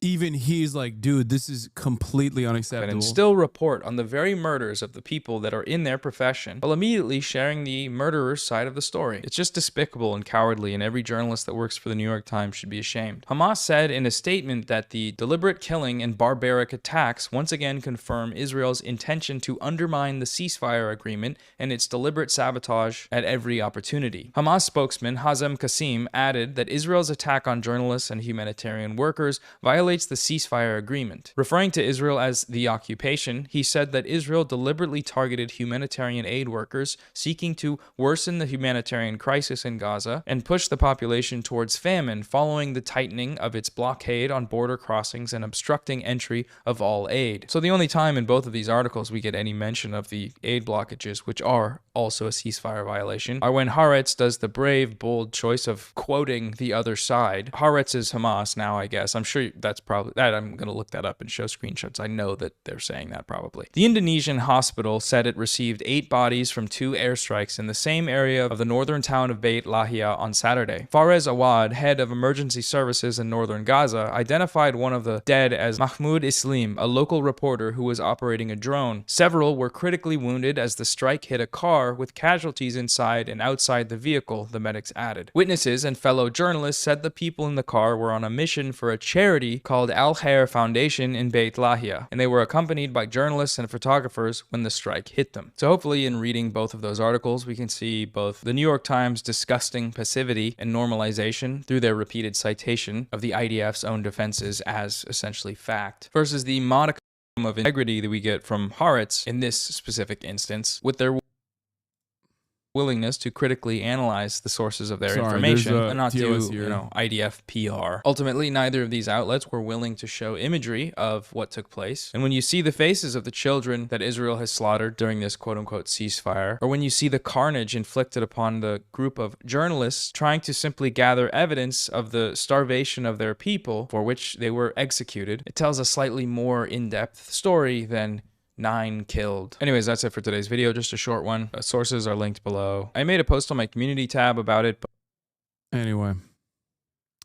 [SPEAKER 1] even he's like, dude, this is completely unacceptable.
[SPEAKER 2] And still report on the very murders of the people that are in their profession, while immediately sharing the murderer's side of the story. It's just despicable and cowardly, and every journalist that works for the New York Times should be ashamed. Hamas said in a statement that the deliberate killing and barbaric attacks once again confirm Israel's intention to undermine the ceasefire agreement and its deliberate sabotage at every opportunity. Hamas spokesman Hazem Qasim added that Israel's attack on journalists and humanitarian workers violates the ceasefire agreement. Referring to Israel as the occupation, he said that Israel deliberately targeted humanitarian aid workers seeking to worsen the humanitarian crisis in Gaza and push the population towards famine following the tightening of its blockade on border crossings and obstructing entry of all aid. So the only time in both of these articles we get any mention of the aid blockages, which are also a ceasefire violation, are when Haaretz does the brave, bold choice of quoting the other side. Haaretz is Hamas now, I guess. I'm sure that's probably that. I'm going to look that up and show screenshots. I know that they're saying that probably. The Indonesian hospital said it received 8 bodies from 2 airstrikes in the same area of the northern town of Beit Lahia on Saturday. Fares Awad, head of emergency services in northern Gaza, identified one of the dead as Mahmoud Islim, a local reporter who was operating a drone. Several were critically wounded as the strike hit a car with casualties inside and outside the vehicle, the medics added. Witnesses and fellow journalists said the people in the car were on a mission for a charity called Al Khair Foundation in Beit Lahia, and they were accompanied by journalists and photographers when the strike hit them. So hopefully in reading both of those articles, we can see both the New York Times' disgusting passivity and normalization through their repeated citation of the IDF's own defenses as essentially fact, versus the modicum of integrity that we get from Haaretz in this specific instance, with their willingness to critically analyze the sources of their information and not do, IDF PR. Ultimately, neither of these outlets were willing to show imagery of what took place. And when you see the faces of the children that Israel has slaughtered during this quote-unquote ceasefire, or when you see the carnage inflicted upon the group of journalists trying to simply gather evidence of the starvation of their people for which they were executed, it tells a slightly more in-depth story than 9 killed. Anyways, that's it for today's video. Just a short one. Sources are linked below. I made a post on my community tab about it. But
[SPEAKER 1] anyway,